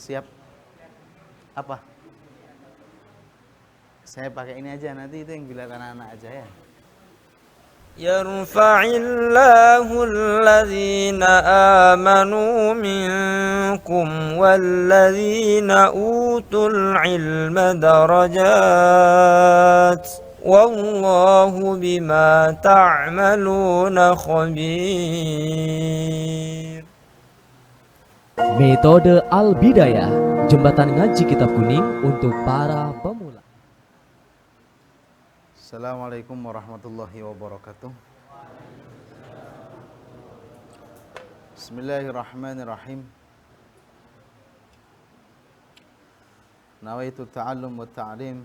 Siap? Apa? Saya pakai ini aja, nanti itu yang dilihat anak-anak aja ya. يرفع الله الذين آمنوا منكم والذين أوتوا العلم درجات والله بما تعملون خبير. Metode Al-Bidayah, jembatan ngaji kitab kuning untuk para pemula. Assalamualaikum warahmatullahi wabarakatuh. Bismillahirrahmanirrahim. Nawaitu ta'allum wa ta'lim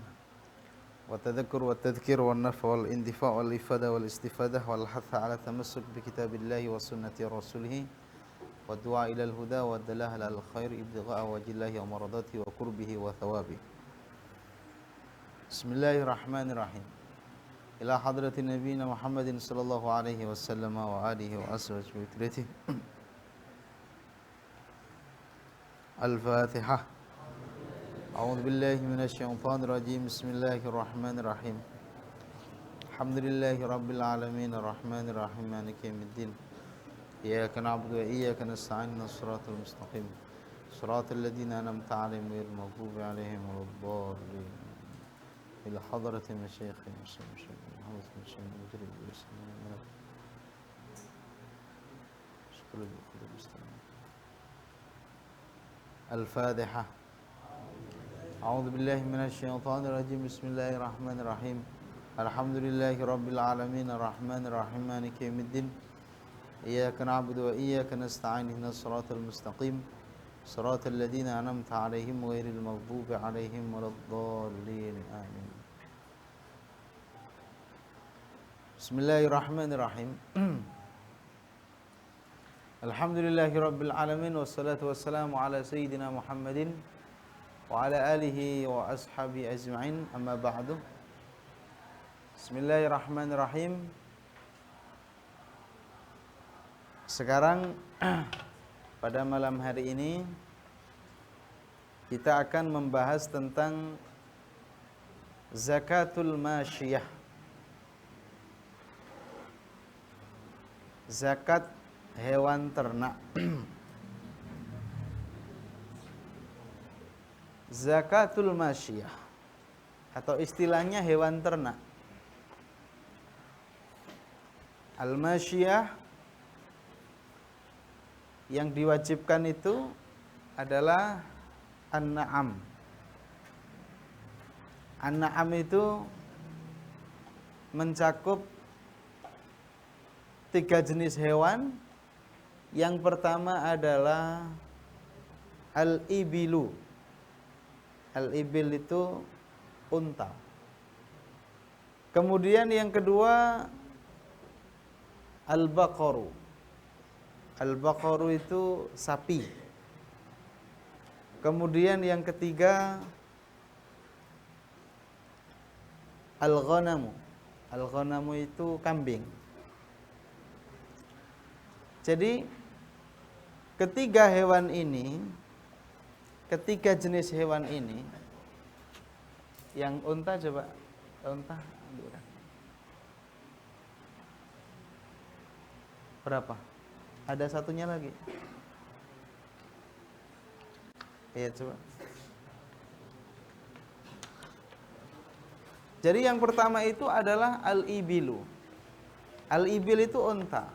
wa tadhakkur wa tadhkir wa nafa wal indifa wal ifada wal istifadah wal hatha ala tamassuk bi kitabillahi wa sunnati rasulih wa du'a ila al-huda wa dalah al khair ibtigha'a wajillahi wa maradati wa qurbihi wa thawabi. Bismillahirrahmanirrahim. Ila hadrati nabiyina Muhammadin sallallahu alaihi wasallam wa alihi wa ashabihi. Al-Fatihah. A'udzu billahi minasy syaithanir rajim. Bismillahirrahmanirrahim. Alhamdulillahi rabbil alamin arrahmanir rahim maliki yaumiddin. Iyyaka na'budu wa iyyaka nasta'in shiratal mustaqim. Shiratal ladzina an'amta 'alaihim ghairil maghdubi 'alaihim waladdallin. إلى حضرة المشايخ الفاتحة. أعوذ بالله من الشيطان الرجيم. بسم الله الرحمن الرحيم. الحمد لله رب العالمين الرحمن الرحيم مالك يوم الدين. إياك نعبد وإياك نستعين اهدنا الصراط المستقيم صراط الذين أنعمت عليهم غير المغضوب عليهم ولا الضالين آمين. Bismillahirrahmanirrahim. Alhamdulillahi rabbil alamin wassalatu wassalamu ala sayyidina Muhammadin wa ala alihi wa ashabi ajma'in, amma ba'du. Bismillahirrahmanirrahim. Sekarang pada malam hari ini kita akan membahas tentang zakatul masyiyah, zakat hewan ternak. Zakatul masyiyah atau istilahnya hewan ternak. Al-masyiyah yang diwajibkan itu adalah an-na'am. An-na'am itu mencakup 3 jenis hewan. Yang pertama adalah al-ibilu. Al-ibil itu unta. Kemudian yang kedua al-baqaru. Al-baqaru itu sapi. Kemudian yang ketiga al-ghanamu. Al-ghanamu itu kambing. Jadi ketiga jenis hewan ini, yang unta coba, unta berapa? Ada satunya lagi. Iya coba. Jadi yang pertama itu adalah al-ibilu. Al-ibil itu unta.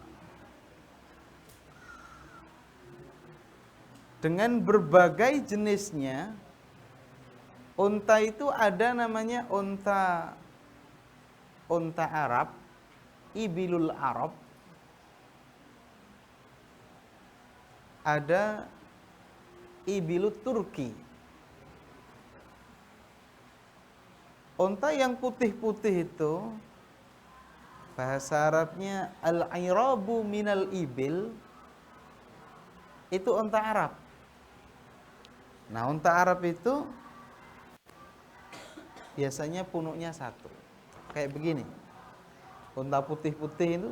Dengan berbagai jenisnya. Unta itu ada namanya unta Arab, ibilul Arab. Ada ibilut Turki. Unta yang putih-putih itu bahasa Arabnya al-irabu minal ibil, itu unta Arab. Nah, unta Arab itu biasanya punuknya satu, kayak begini. Unta putih-putih itu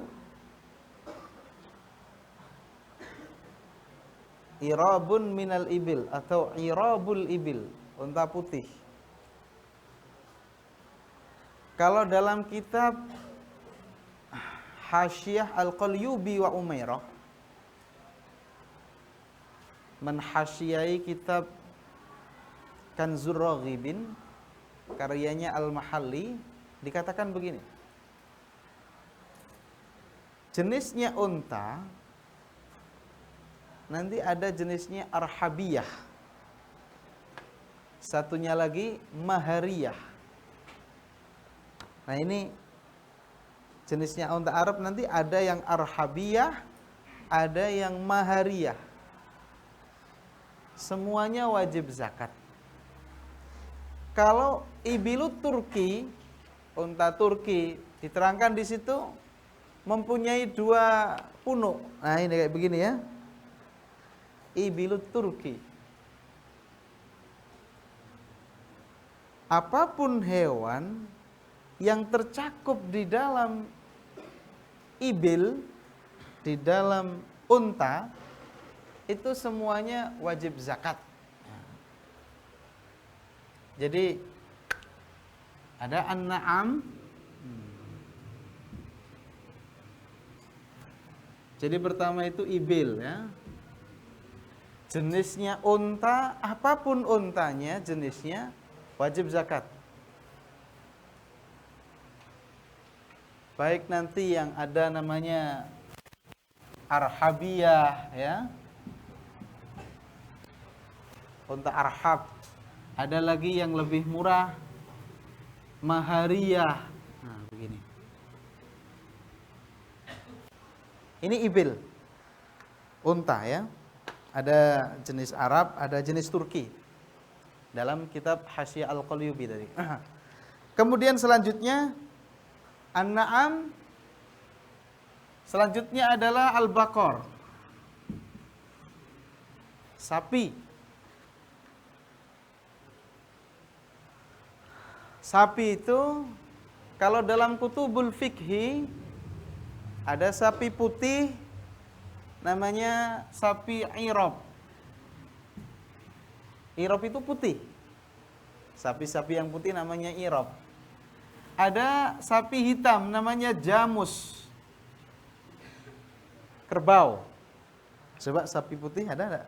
irabun minal ibil atau irabul ibil, unta putih. Kalau dalam kitab Hasyiyah Al-Qalyubi wa Umairah, menhasyiyai kitab Kanzur Raghibin karyanya Al-Mahalli, dikatakan begini. Jenisnya unta nanti ada jenisnya arhabiyah. Satunya lagi mahariyah. Nah, ini jenisnya unta Arab nanti ada yang arhabiyah, ada yang mahariyah. Semuanya wajib zakat. Kalau ibilut Turki, unta Turki, diterangkan di situ mempunyai 2 punuk. Nah, ini kayak begini ya. Ibilut Turki. Apapun hewan yang tercakup di dalam ibil, di dalam unta, itu semuanya wajib zakat. Jadi ada an-na'am. Jadi pertama itu ibil ya. Jenisnya unta, apapun untanya jenisnya wajib zakat. Baik nanti yang ada namanya arhabiyah ya. Unta arhab. Ada lagi yang lebih murah, mahariyah. Nah, begini. Ini ibil, unta ya. Ada jenis Arab, ada jenis Turki. Dalam kitab Hasyiyah Al-Qalyubi tadi. Kemudian selanjutnya an-na'am. Selanjutnya adalah al-baqar. Sapi. Sapi itu kalau dalam kutubul fikhi ada sapi putih namanya sapi irab. Irab itu putih. Sapi-sapi yang putih namanya irab. Ada sapi hitam namanya jamus. Kerbau. Coba sapi putih ada enggak?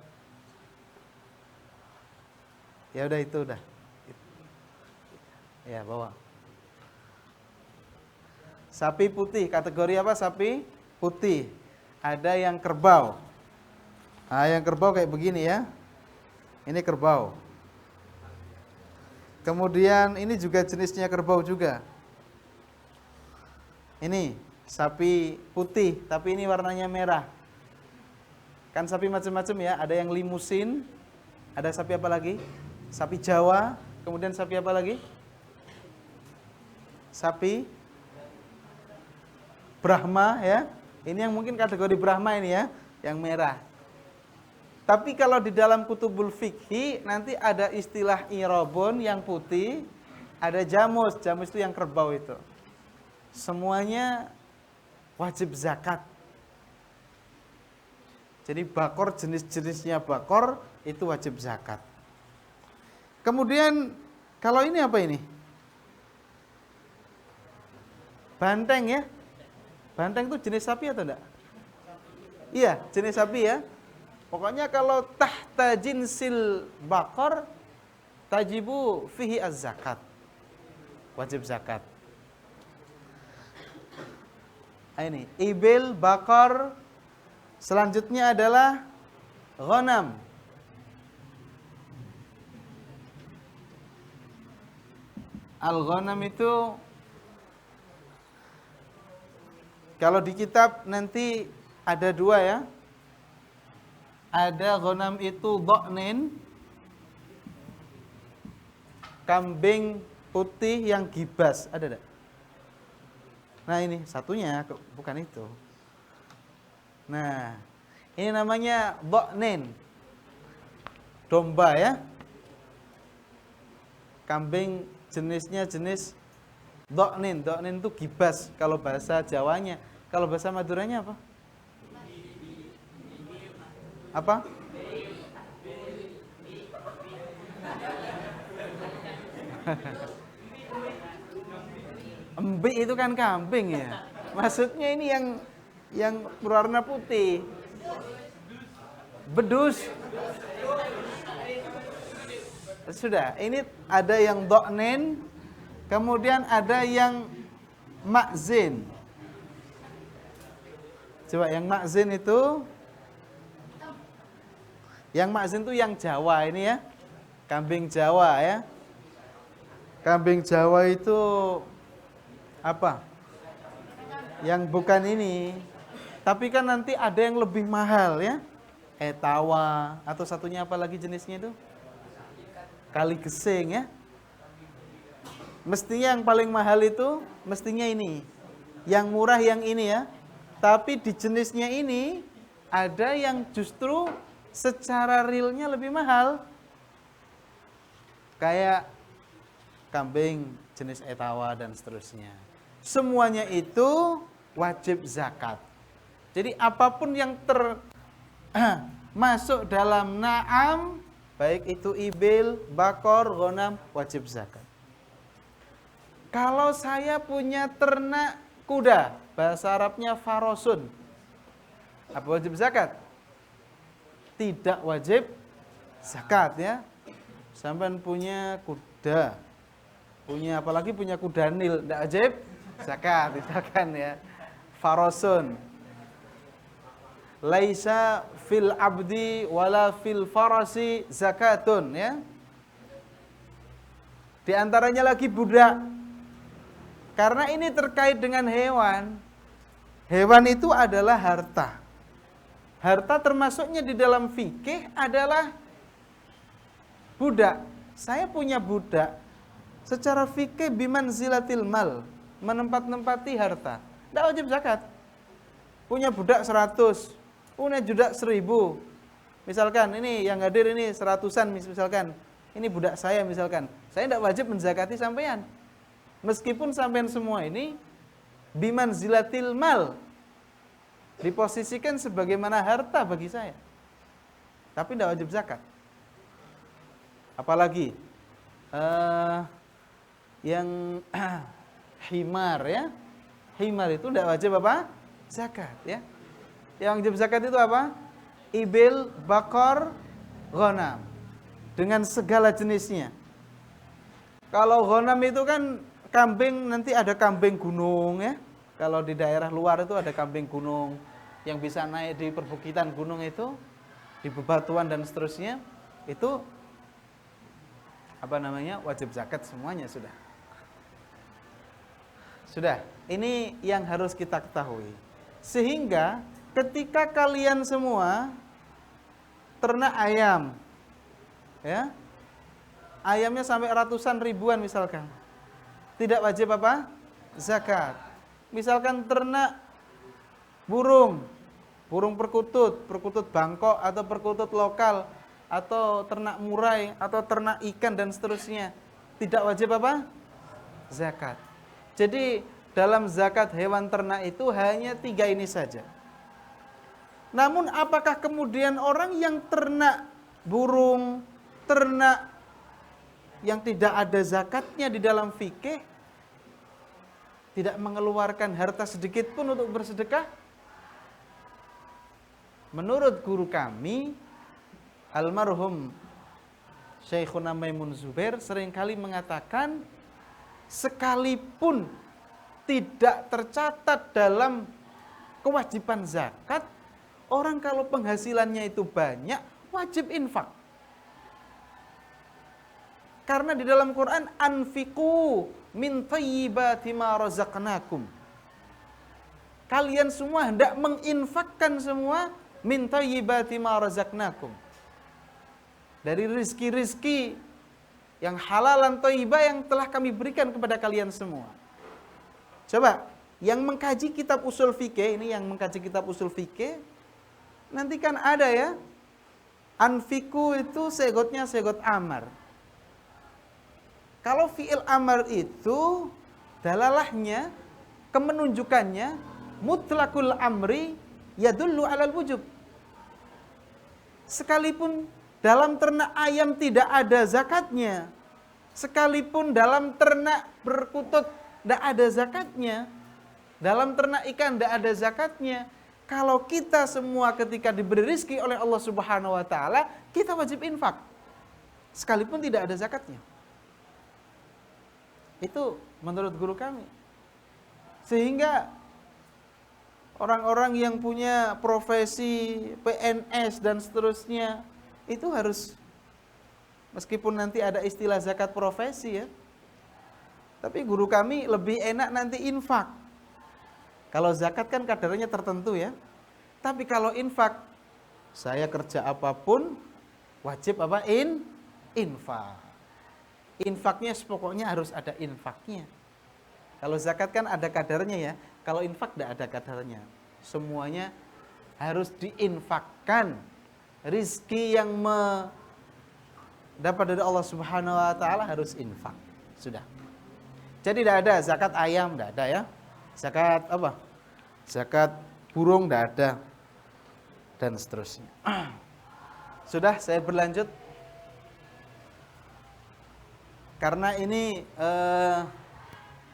Ya udah itu udah. Ya, bawa. Sapi putih, kategori apa sapi? Putih. Ada yang kerbau. Nah, yang kerbau kayak begini ya. Ini kerbau. Kemudian ini juga jenisnya kerbau juga. Ini sapi putih, tapi ini warnanya merah. Kan sapi macam-macam ya, ada yang limusin, ada sapi apa lagi? Sapi Jawa, kemudian sapi apa lagi? Sapi Brahma ya. Ini yang mungkin kategori Brahma ini ya, yang merah. Tapi kalau di dalam kutubul fikhi nanti ada istilah irabun yang putih, ada jamus. Jamus itu yang kerbau itu. Semuanya wajib zakat. Jadi bakor jenis-jenisnya bakor itu wajib zakat. Kemudian kalau ini apa ini? Banteng ya. Banteng itu jenis sapi atau enggak? Iya, jenis sapi ya. Pokoknya kalau tahta jinsil bakor tajibu fihi az-zakat. Wajib zakat. Ini ibil, bakor. Selanjutnya adalah ghanam. Al-ghanam itu kalau di kitab nanti ada 2 ya. Ada ghanam itu dha'nin, kambing putih yang gibas, ada enggak? Nah ini satunya, bukan itu. Nah, ini namanya dha'nin, domba ya. Kambing jenisnya jenis dha'nin. Dha'nin itu gibas kalau bahasa Jawanya. Kalau bahasa Maduranya apa? Apa? Embik itu kan kambing ya. Maksudnya ini yang berwarna putih. Bedus. Sudah, ini ada yang do'nen, kemudian ada yang makzin. Coba yang makzin itu, yang makzin itu yang Jawa ini ya, kambing Jawa ya. Kambing Jawa itu apa? Yang bukan ini, tapi kan nanti ada yang lebih mahal ya, etawa atau satunya apa lagi jenisnya itu? Kali gesing ya. Mestinya yang paling mahal itu mestinya ini. Yang murah yang ini ya. Tapi di jenisnya ini ada yang justru secara realnya lebih mahal. Kayak kambing jenis etawa dan seterusnya. Semuanya itu wajib zakat. Jadi apapun yang masuk dalam na'am, baik itu ibil, bakor, ghanam, wajib zakat. Kalau saya punya ternak kuda, bahasa Arabnya farosun, apa wajib zakat? Tidak wajib zakat ya. Sampai punya kuda, punya apalagi punya kuda nil, tidak wajib zakat, misalkan ya. Farosun. Laisa fil abdi wala fil farasi zakatun ya. Di antaranya lagi budak. Karena ini terkait dengan hewan. Hewan itu adalah harta. Harta termasuknya di dalam fikih adalah budak. Saya punya budak. Secara fikih bimanzilatil mal, menempat-nempati harta. Tidak wajib zakat. Punya budak 100, punya budak 1000. Misalkan ini yang hadir ini 100-an misalkan. Ini budak saya misalkan. Saya tidak wajib menzakati sampean. Meskipun sampean semua ini bimanzilatil mal, diposisikan sebagaimana harta bagi saya. Tapi tidak wajib zakat. Apalagi yang himar ya. Himar itu tidak wajib apa? Zakat ya. Yang wajib zakat itu apa? Ibil, bakor, ghanam. Dengan segala jenisnya. Kalau ghanam itu kan kambing, nanti ada kambing gunung ya. Kalau di daerah luar itu ada kambing gunung yang bisa naik di perbukitan gunung itu, di bebatuan dan seterusnya, itu apa namanya? Wajib zakat semuanya sudah. Sudah, ini yang harus kita ketahui. Sehingga ketika kalian semua ternak ayam, ya, ayamnya sampai ratusan ribuan misalkan, tidak wajib apa? Zakat. Misalkan ternak burung, burung perkutut, perkutut Bangkok atau perkutut lokal, atau ternak murai, atau ternak ikan dan seterusnya, tidak wajib apa? Zakat. Jadi dalam zakat hewan ternak itu hanya 3 ini saja. Namun apakah kemudian orang yang ternak burung, ternak yang tidak ada zakatnya di dalam fikih, tidak mengeluarkan harta sedikit pun untuk bersedekah? Menurut guru kami, almarhum Syekhuna Maimun Zubair seringkali mengatakan, sekalipun tidak tercatat dalam kewajiban zakat, orang kalau penghasilannya itu banyak, wajib infak. Karena di dalam Quran, anfiqu min thayyibati ma razaqnakum. Kalian semua hendak menginfakkan semua min thayyibati ma razaqnakum. Dari rizki-rizki yang halalan thayyibah yang telah kami berikan kepada kalian semua. Coba, yang mengkaji kitab usul fikih, ini yang mengkaji kitab usul fikih, nanti kan ada ya, anfiku itu segotnya segot amar. Kalau fi'il amar itu dalalahnya, kemenunjukannya mutlakul amri yadullu alal wujub. Sekalipun dalam ternak ayam tidak ada zakatnya, Sekalipun dalam ternak berkutut tidak ada zakatnya, dalam ternak ikan tidak ada zakatnya. Kalau kita semua ketika diberi rizki oleh Allah Subhanahu wa taala, kita wajib infak. Sekalipun tidak ada zakatnya. Itu menurut guru kami. Sehingga orang-orang yang punya profesi PNS dan seterusnya itu harus, meskipun nanti ada istilah zakat profesi ya, tapi guru kami lebih enak nanti infak. Kalau zakat kan kadarnya tertentu ya. Tapi kalau infak, saya kerja apapun wajib apa? Infak. Infaknya pokoknya harus ada infaknya. Kalau zakat kan ada kadarnya ya. Kalau infak tidak ada kadarnya. Semuanya harus diinfakkan. Rizki yang dapat dari Allah Subhanahu wa taala harus infak. Sudah. Jadi tidak ada zakat ayam, tidak ada ya. Zakat apa? Zakat burung tidak ada. Dan seterusnya. Sudah, saya berlanjut. Karena ini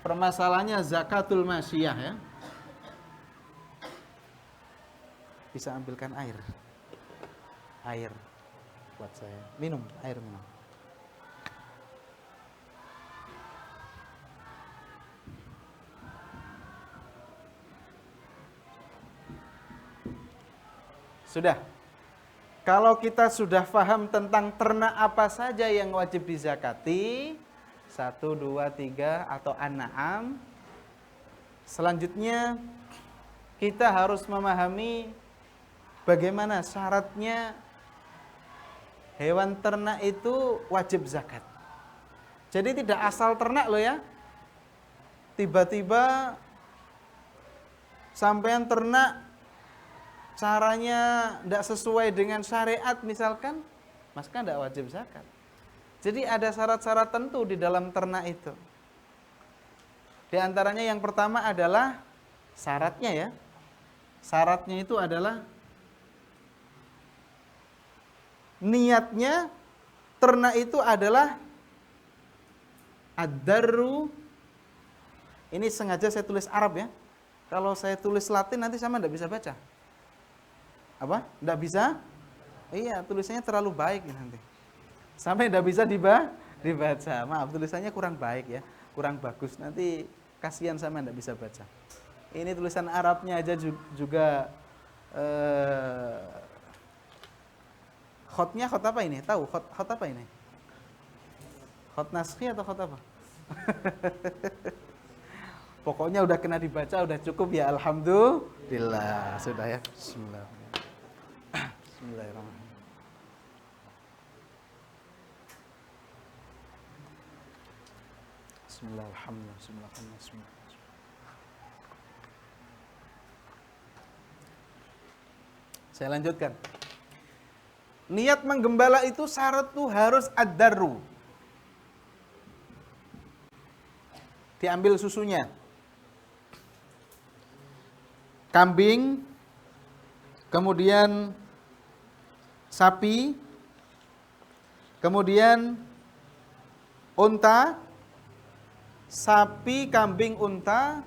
permasalahannya zakatul masyiyah ya. Bisa ambilkan air. Air buat saya. Minum, air minum. Sudah. Kalau kita sudah paham tentang ternak apa saja yang wajib dizakati, 1, 2, 3 atau an-na'am. Selanjutnya kita harus memahami bagaimana syaratnya hewan ternak itu wajib zakat. Jadi tidak asal ternak loh ya. Tiba-tiba sampean ternak caranya tidak sesuai dengan syariat misalkan, maka tidak wajib zakat. Jadi ada syarat-syarat tentu di dalam ternak itu. Di antaranya yang pertama adalah syaratnya ya. Syaratnya itu adalah niatnya ternak itu adalah ad-darru. Ini sengaja saya tulis Arab ya. Kalau saya tulis Latin nanti sama tidak bisa baca. Apa? Tidak bisa? Iya, tulisannya terlalu baik ya nanti. Sampai tidak bisa dibaca. Maaf, tulisannya kurang baik ya, kurang bagus. Nanti kasihan sama tidak bisa baca. Ini tulisan Arabnya aja juga khotnya khot apa ini? Tahu khot apa ini? Khot naskhi atau khot apa? Pokoknya udah kena dibaca, udah cukup ya, alhamdulillah. Sudah ya. Bismillahirrahmanirrahim. Bismillahirrahmanirrahim. Saya lanjutkan. Niat menggembala itu syarat tuh harus ad-darru. Diambil susunya. Kambing, kemudian sapi, kemudian unta, sapi, kambing, unta,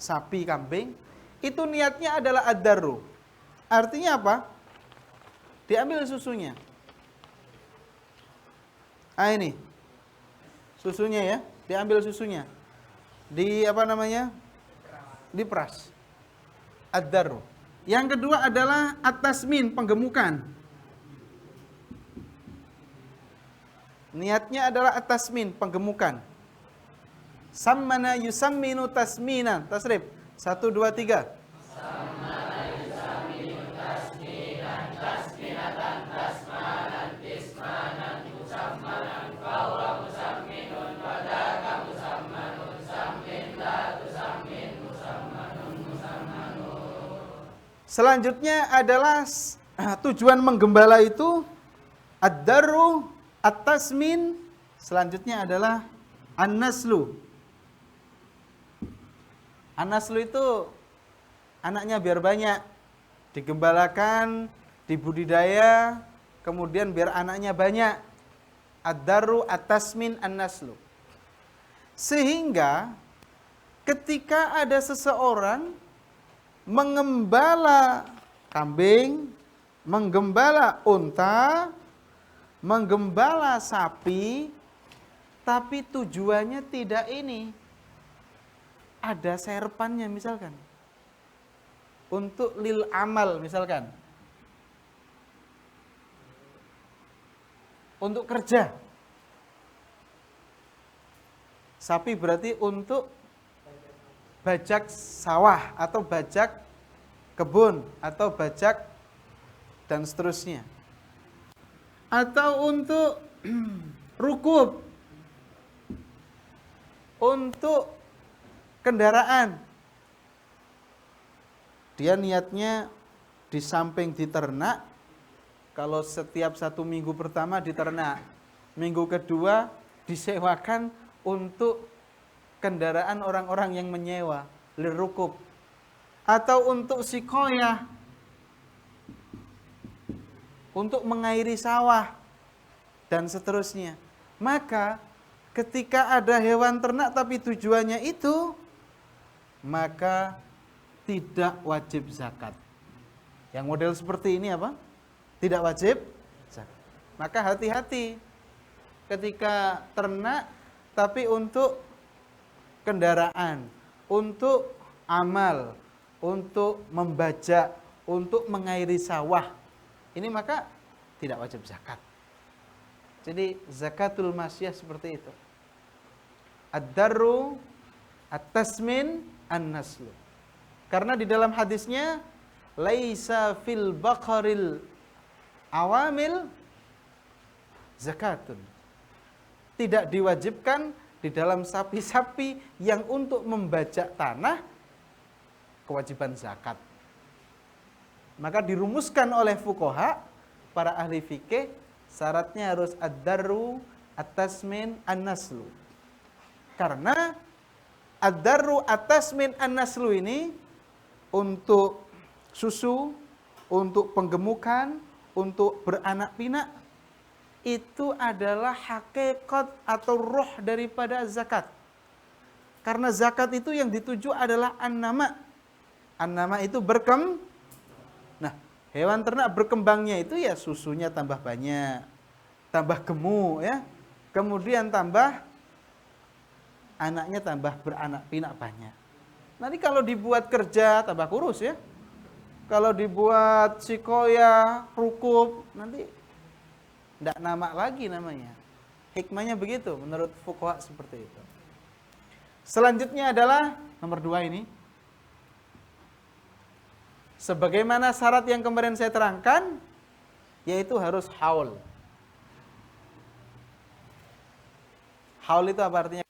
sapi, kambing, itu niatnya adalah ad-darru. Artinya apa? Diambil susunya. Ini susunya ya, diambil susunya. Diperas. Ad-darru. Yang kedua adalah at-tasmin, penggemukan. Niatnya adalah at-tasmin, penggemukan. Sammana yusamminu tasminan. Tasrif. 1, 2, 3. Sammana yusamminu tasminan, tasminatan, tasmanan, tismanan, musammanan, fawwa musamminun, wadaka musammanun, sammin la tusammin, musammanun, musammanun. Selanjutnya adalah tujuan menggembala itu ad-darru, at-tasmin, selanjutnya adalah an-naslu. An-naslu itu anaknya biar banyak, digembalakan, dibudidaya, kemudian biar anaknya banyak. Ad-darru at-tasmin an-naslu. Sehingga ketika ada seseorang mengembala kambing, menggembala unta, menggembala sapi, tapi tujuannya tidak ini. Ada serpannya misalkan. Untuk lil amal misalkan. Untuk kerja. Sapi berarti untuk bajak sawah atau bajak kebun atau bajak dan seterusnya. Atau untuk rukub. Untuk kendaraan. Dia niatnya di samping diternak, kalau setiap 1 minggu pertama diternak, minggu kedua disewakan untuk kendaraan orang-orang yang menyewa, lirukub. Atau untuk sikoyah, untuk mengairi sawah, dan seterusnya. Maka ketika ada hewan ternak tapi tujuannya itu, maka tidak wajib zakat. Yang model seperti ini apa? Tidak wajib zakat. Maka hati-hati ketika ternak tapi untuk kendaraan, untuk amal, untuk membajak, untuk mengairi sawah. Ini maka tidak wajib zakat. Jadi zakatul masyiyah seperti itu. Ad-darru at-tasmin an-naslu. Karena di dalam hadisnya laisa fil baqaril awamil zakatun. Tidak diwajibkan di dalam sapi-sapi yang untuk membajak tanah kewajiban zakat. Maka dirumuskan oleh fuqaha, para ahli fikih, syaratnya harus ad-darru at-tasmin an-naslu. Karena ad-darru at-tasmin an-naslu ini untuk susu, untuk penggemukan, untuk beranak pinak, itu adalah hakikat atau roh daripada zakat. Karena zakat itu yang dituju adalah an-nama. An-nama itu Nah, hewan ternak berkembangnya itu ya susunya tambah banyak, tambah gemuk ya. Kemudian tambah anaknya tambah beranak pinak banyak. Nanti kalau dibuat kerja tambah kurus ya. Kalau dibuat sikoya, rukub, nanti tidak nama lagi namanya. Hikmahnya begitu menurut fuqaha seperti itu. Selanjutnya adalah nomor 2 ini. Sebagaimana syarat yang kemarin saya terangkan, yaitu harus haul. Haul itu apa artinya?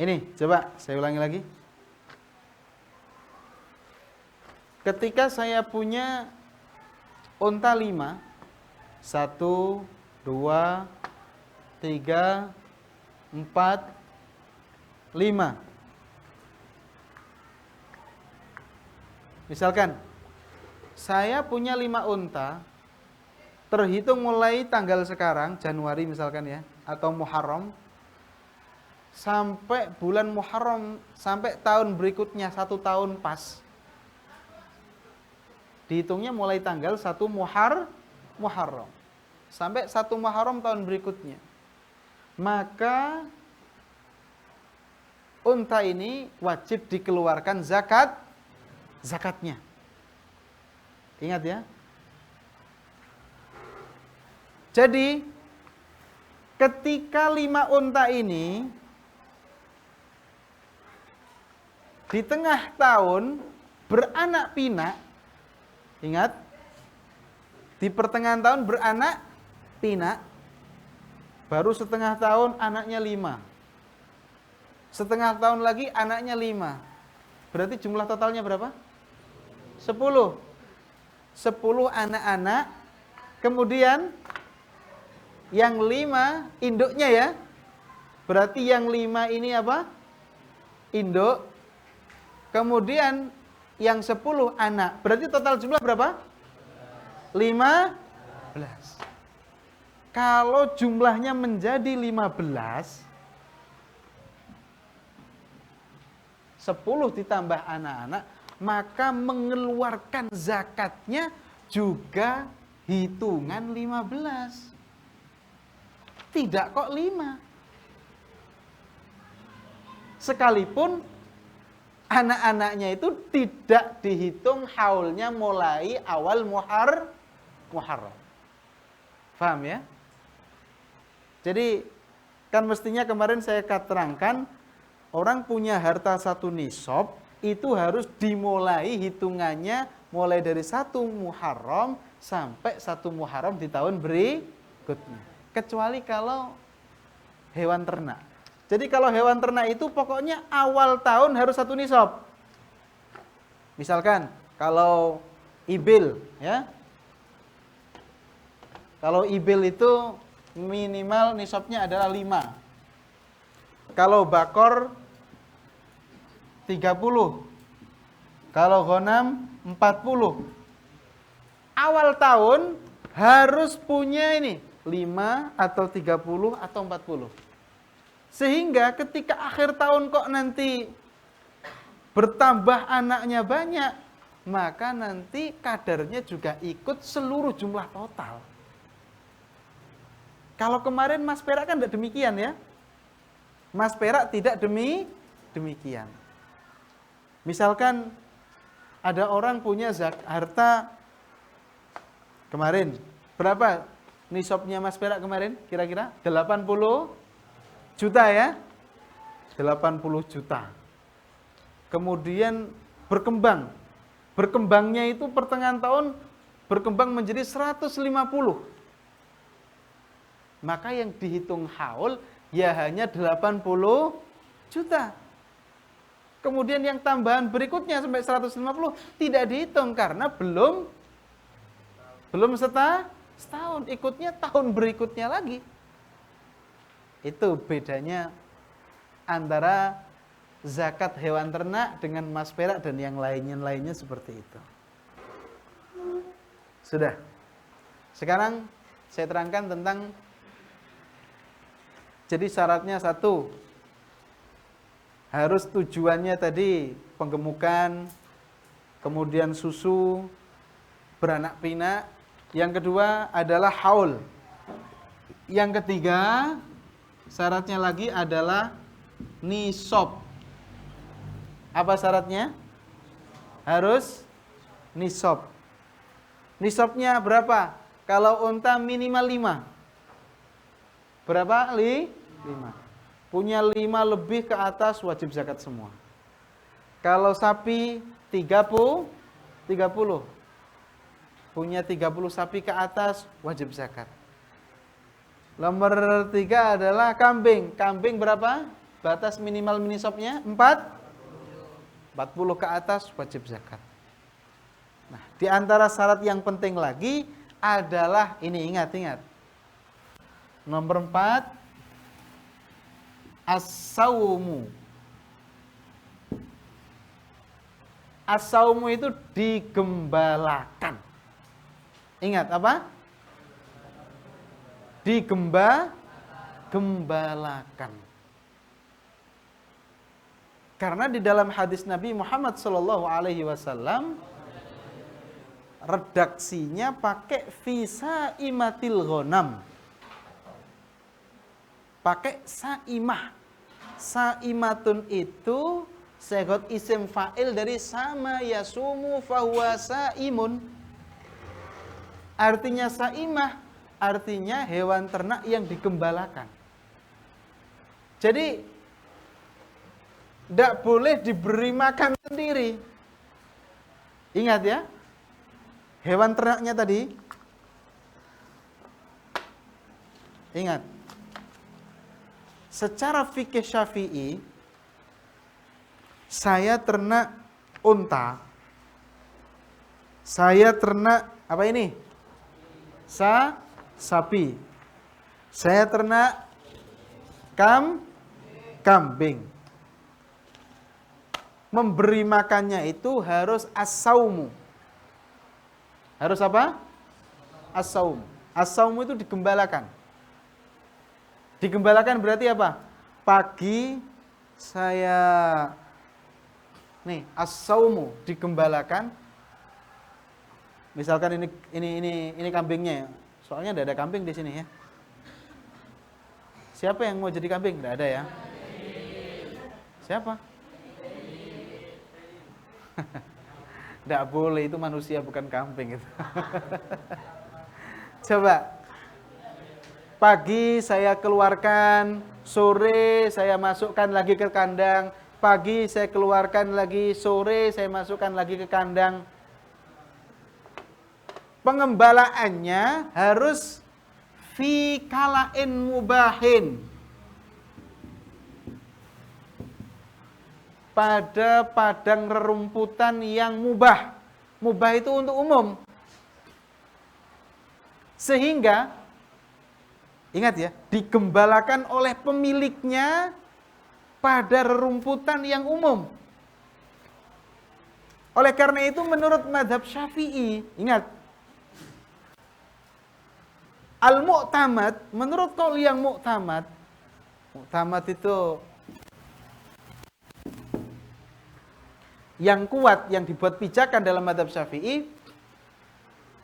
Ini coba saya ulangi lagi. Ketika saya punya unta 5, 1, 2, 3, 4, 5. Misalkan saya punya 5 unta, terhitung mulai tanggal sekarang, Januari misalkan ya, atau Muharram, sampai bulan Muharram, sampai tahun berikutnya 1 tahun pas. Dihitungnya mulai tanggal 1 Muharram. Sampai 1 Muharram tahun berikutnya. Maka unta ini wajib dikeluarkan zakatnya. Ingat ya. Jadi ketika 5 unta ini di tengah tahun beranak pinak, ingat, di pertengahan tahun beranak pinak, baru setengah tahun anaknya 5. Setengah tahun lagi anaknya 5. Berarti jumlah totalnya berapa? 10. 10 anak-anak. Kemudian yang 5 induknya ya. Berarti yang 5 ini apa? Induk. Kemudian yang 10 anak. Berarti total jumlah berapa? 15. Kalau jumlahnya menjadi 15, 10 ditambah anak-anak, maka mengeluarkan zakatnya juga hitungan 15. Tidak kok 5. Sekalipun anak-anaknya itu tidak dihitung haulnya mulai awal Muharram. Paham ya? Jadi kan mestinya kemarin saya terangkan, orang punya harta 1 nisab itu harus dimulai hitungannya mulai dari 1 Muharram sampai 1 Muharram di tahun berikutnya. Kecuali kalau hewan ternak. Jadi kalau hewan ternak itu pokoknya awal tahun harus 1 nisab. Misalkan kalau ibil ya. Kalau ibil itu minimal nisabnya adalah 5. Kalau bakor 30. Kalau ghanam 40. Awal tahun harus punya ini 5 atau 30 atau 40. Sehingga ketika akhir tahun kok nanti bertambah anaknya banyak, maka nanti kadarnya juga ikut seluruh jumlah total. Kalau kemarin Mas Perak kan tidak demikian ya. Mas Perak tidak demikian. Misalkan ada orang punya harta kemarin, berapa nisabnya Mas Perak kemarin? Kira-kira 80 juta ya? 80 juta. Kemudian berkembang. Berkembangnya itu pertengahan tahun berkembang menjadi 150. Maka yang dihitung haul ya hanya 80 juta. Kemudian yang tambahan berikutnya sampai 150 tidak dihitung karena belum setahun, ikutnya tahun berikutnya lagi. Itu bedanya antara zakat hewan ternak dengan Mas Perak dan yang lainnya seperti itu. Sudah. Sekarang saya terangkan tentang, jadi syaratnya 1, harus tujuannya tadi penggemukan, kemudian susu, beranak pinak. Yang kedua adalah haul. Yang ketiga, syaratnya lagi adalah nisab. Apa syaratnya? Harus nisab. Nisabnya berapa? Kalau unta minimal 5. Berapa? 5. Punya 5 lebih ke atas wajib zakat semua. Kalau sapi 30. Punya 30 sapi ke atas wajib zakat. Nomor 3 adalah kambing. Kambing berapa? batas minimal nisabnya 40 ke atas wajib zakat. Nah, di antara syarat yang penting lagi adalah ini, ingat. Nomor 4, as-saumu. As-saumu itu digembalakan. Ingat apa? Gembalakan. Karena di dalam hadis Nabi Muhammad SAW redaksinya pakai fisa imatil ghanam. Pakai saimah. Saimatun itu segot isim fa'il dari sama yasumu fahuwa saimun. Artinya saimah, artinya hewan ternak yang digembalakan. Jadi tidak boleh diberi makan sendiri. Ingat ya, hewan ternaknya tadi. Ingat, secara fikih Syafi'i, saya ternak unta, saya ternak apa ini? Sapi. Saya ternak kambing. Memberi makannya itu harus as-saumu. Harus apa? As-saum. As-saumu itu digembalakan. Digembalakan berarti apa? Pagi saya as-saumu digembalakan. Misalkan ini kambingnya ya. Soalnya tidak ada kambing di sini ya. Siapa yang mau jadi kambing? Tidak ada ya. Siapa? Tidak boleh, itu manusia bukan kambing itu. Coba. Pagi saya keluarkan, sore saya masukkan lagi ke kandang. Pagi saya keluarkan lagi, sore saya masukkan lagi ke kandang. Pengembalaannya harus fi kalain mubahin, pada padang rerumputan yang mubah. Mubah itu untuk umum. Sehingga ingat ya, digembalakan oleh pemiliknya pada rerumputan yang umum. Oleh karena itu menurut mazhab Syafi'i, ingat, al-mu'tamad, menurut qaul yang mu'tamad itu yang kuat, yang dibuat pijakan dalam mazhab Syafi'i,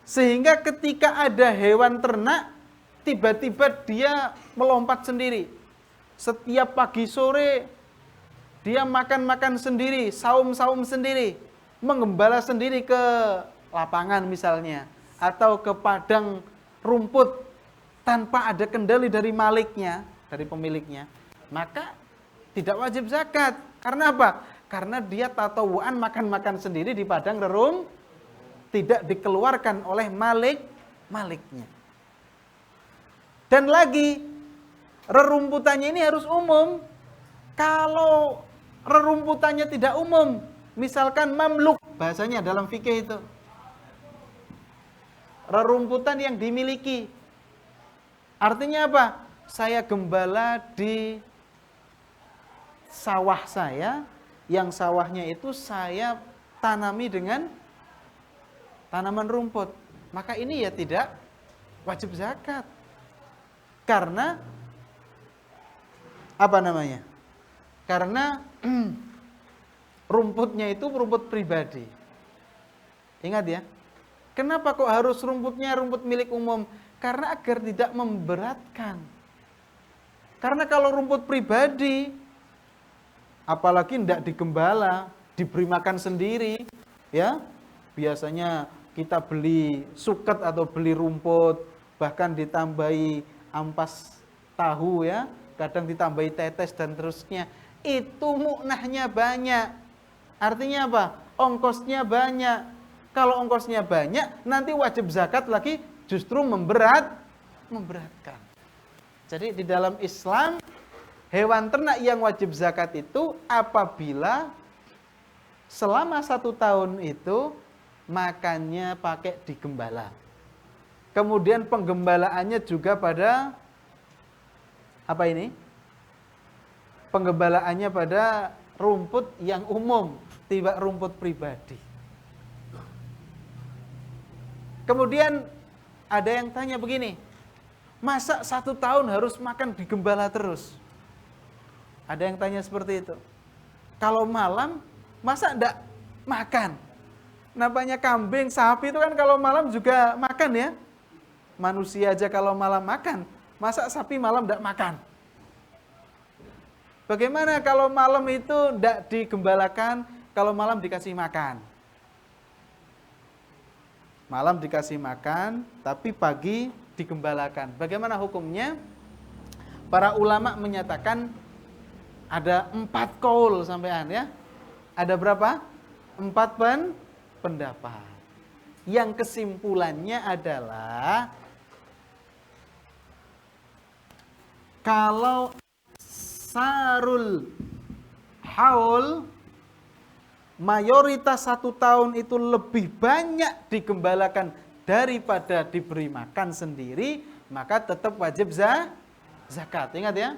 sehingga ketika ada hewan ternak, tiba-tiba dia melompat sendiri. Setiap pagi sore, dia makan-makan sendiri, saum-saum sendiri, menggembala sendiri ke lapangan misalnya, atau ke padang rumput, tanpa ada kendali dari maliknya, dari pemiliknya, maka tidak wajib zakat. Karena apa? Karena dia tatawuan makan-makan sendiri di padang rerum, tidak dikeluarkan oleh maliknya. Dan lagi, rerumputannya ini harus umum. Kalau rerumputannya tidak umum, misalkan mamluk, bahasanya dalam fikih itu, rerumputan yang dimiliki. Artinya apa? Saya gembala di sawah saya, yang sawahnya itu saya tanami dengan tanaman rumput. Maka ini ya tidak wajib zakat. Karena apa namanya? Karena rumputnya itu rumput pribadi. Ingat ya. Kenapa kok harus rumputnya rumput milik umum? Karena agar tidak memberatkan. Karena kalau rumput pribadi, apalagi tidak digembala, diberi makan sendiri, ya. Biasanya kita beli suket atau beli rumput, bahkan ditambahi ampas tahu ya, kadang ditambahi tetes dan terusnya. Itu muknahnya banyak. Artinya apa? Ongkosnya banyak. Kalau ongkosnya banyak, nanti wajib zakat lagi justru memberatkan. Jadi di dalam Islam, hewan ternak yang wajib zakat itu apabila selama 1 tahun itu makannya pakai digembala. Kemudian penggembalaannya juga pada apa ini? Penggembalaannya pada rumput yang umum, tidak rumput pribadi. Kemudian ada yang tanya begini, masa 1 tahun harus makan digembala terus? Ada yang tanya seperti itu. Kalau malam, masa enggak makan? Namanya kambing, sapi itu kan kalau malam juga makan ya. Manusia aja kalau malam makan, masa sapi malam enggak makan? Bagaimana kalau malam itu enggak digembalakan, kalau malam dikasih makan? Malam dikasih makan, tapi pagi digembalakan. Bagaimana hukumnya? Para ulama menyatakan ada 4 qaul sampean ya. Ada berapa? 4 pendapat. Yang kesimpulannya adalah kalau sarul haul mayoritas 1 tahun itu lebih banyak digembalakan daripada diberi makan sendiri, maka tetap wajib zakat. Ingat ya.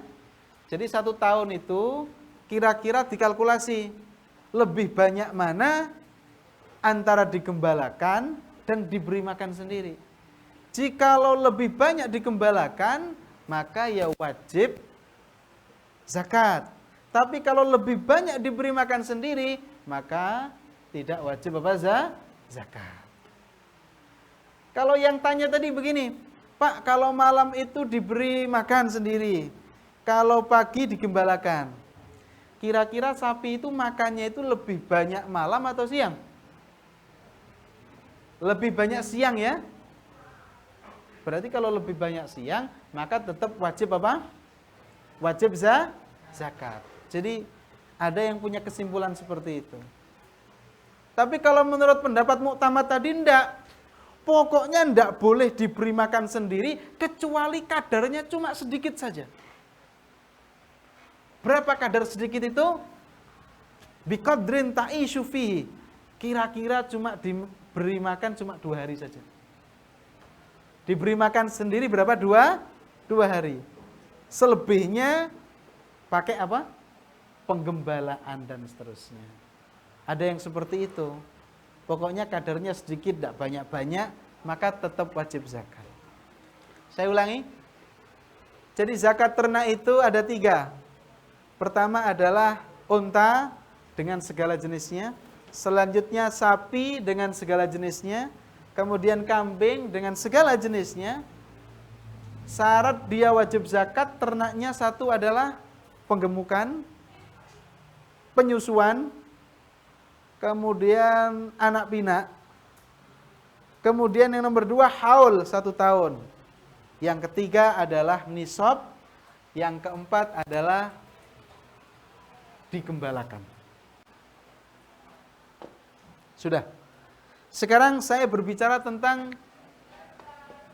Jadi 1 tahun itu kira-kira dikalkulasi lebih banyak mana antara digembalakan dan diberi makan sendiri. Jikalau lebih banyak digembalakan, maka ya wajib zakat. Tapi kalau lebih banyak diberi makan sendiri, maka tidak wajib apa zakat. Kalau yang tanya tadi begini, Pak, kalau malam itu diberi makan sendiri, kalau pagi digembalakan, kira-kira sapi itu makannya itu lebih banyak malam atau siang? Lebih banyak siang ya. Berarti kalau lebih banyak siang, maka tetap wajib apa? Wajib zakat. Jadi ada yang punya kesimpulan seperti itu. Tapi kalau menurut pendapat muktamad tadi enggak. Pokoknya enggak boleh diberi makan sendiri kecuali kadarnya cuma sedikit saja. Berapa kadar sedikit itu? Biqadrin ta'ishu fihi. Kira-kira cuma diberi makan cuma 2 hari saja. Diberi makan sendiri berapa? 2 hari. Selebihnya pakai apa? Penggembalaan dan seterusnya. Ada yang seperti itu. Pokoknya kadarnya sedikit, tidak banyak-banyak, maka tetap wajib zakat. Saya ulangi. Jadi zakat ternak itu ada 3. Pertama adalah unta dengan segala jenisnya. Selanjutnya sapi dengan segala jenisnya. Kemudian kambing dengan segala jenisnya. Syarat dia wajib zakat ternaknya 1 adalah penggemukan, penyusuan, kemudian anak pinak. Kemudian yang nomor 2 haul 1 tahun. Yang ketiga adalah nisab. Yang keempat adalah digembalakan. Sudah. Sekarang saya berbicara tentang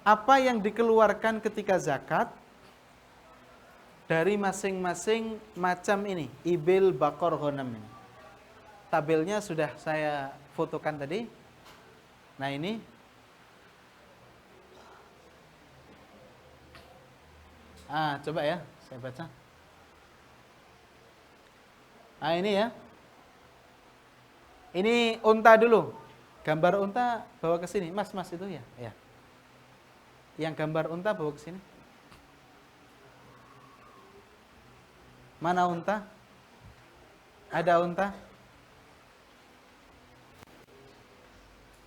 apa yang dikeluarkan ketika zakat dari masing-masing macam ini, ibil, bakor, ghanam ini. Tabelnya sudah saya fotokan tadi. Nah ini. Coba ya, saya baca. Ini ya. Ini unta dulu. Gambar unta bawa ke sini. Mas itu ya. Ya. Yang gambar unta bawa ke sini. Mana unta? Ada unta?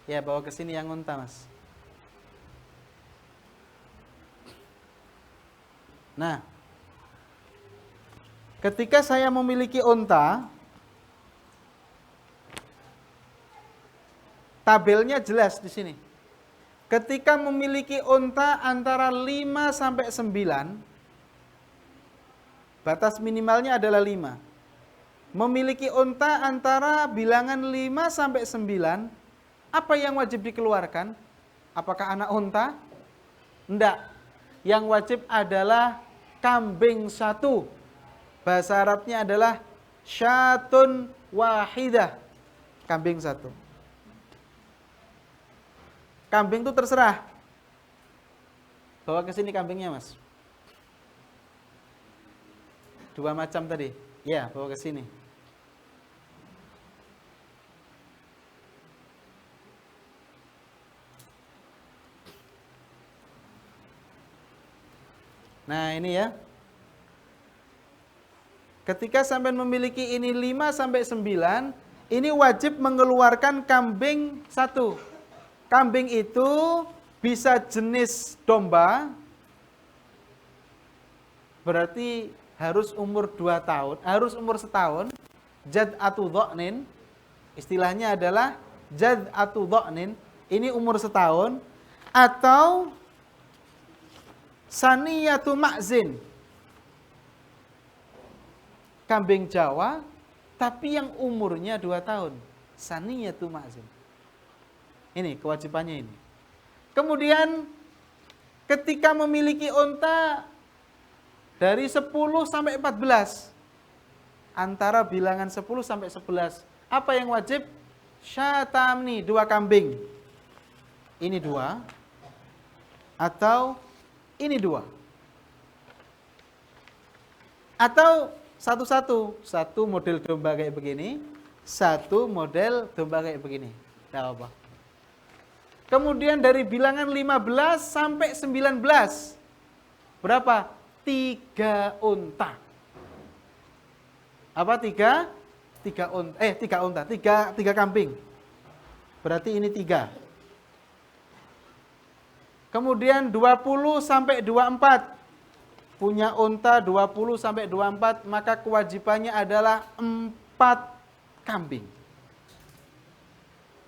Ya, bawa ke sini yang unta, Mas. Nah, ketika saya memiliki unta, tabelnya jelas di sini. Ketika memiliki unta antara 5 sampai 9, batas minimalnya adalah 5. Memiliki unta antara bilangan 5 sampai 9, apa yang wajib dikeluarkan? Apakah anak unta? Enggak. Yang wajib adalah kambing 1 Bahasa Arabnya adalah syatun wahidah. Kambing satu. Kambing itu terserah. Bawa ke sini kambingnya, Mas. 2 macam tadi. Ya, bawa ke sini. Nah, ini ya. Ketika sampai memiliki ini 5 sampai 9, ini wajib mengeluarkan kambing 1. Kambing itu bisa jenis domba, berarti harus umur 2 tahun, harus umur setahun. Jad'atu dha'nin, istilahnya adalah jad'atu dha'nin, ini umur setahun. Atau saniyatu ma'zin, kambing Jawa, tapi yang umurnya 2 tahun. Saniyatu ma'zin. Ini kewajibannya ini. Kemudian ketika memiliki unta dari 10 sampai 14, antara bilangan 10 sampai 11, apa yang wajib? Syatamni, 2 kambing. Ini 2. Atau ini 2. Atau satu-satu. Satu model domba kayak begini, satu model domba kayak begini. Tidak apa. Kemudian dari bilangan 15 sampai 19. Berapa? 3 unta. Apa 3? 3 unta. 3 unta. 3 kambing. Berarti ini 3. Kemudian 20 sampai 24. Punya unta 20 sampai 24, maka kewajibannya adalah 4 kambing.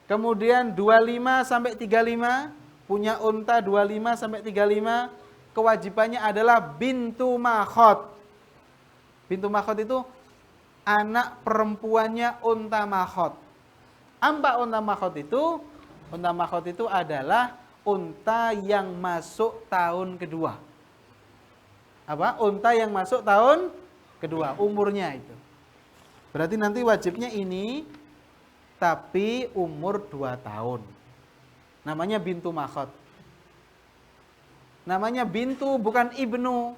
Kemudian 25 sampai 35, punya unta 25 sampai 35, kewajibannya adalah bintu makhot. Bintu makhot itu anak perempuannya unta makhot. Apa unta makhot itu? Unta makhot itu adalah unta yang masuk tahun kedua. Apa? Unta yang masuk tahun kedua, umurnya itu. Berarti nanti wajibnya ini, tapi umur 2 tahun. Namanya bintu makhot. Namanya bintu, bukan ibnu.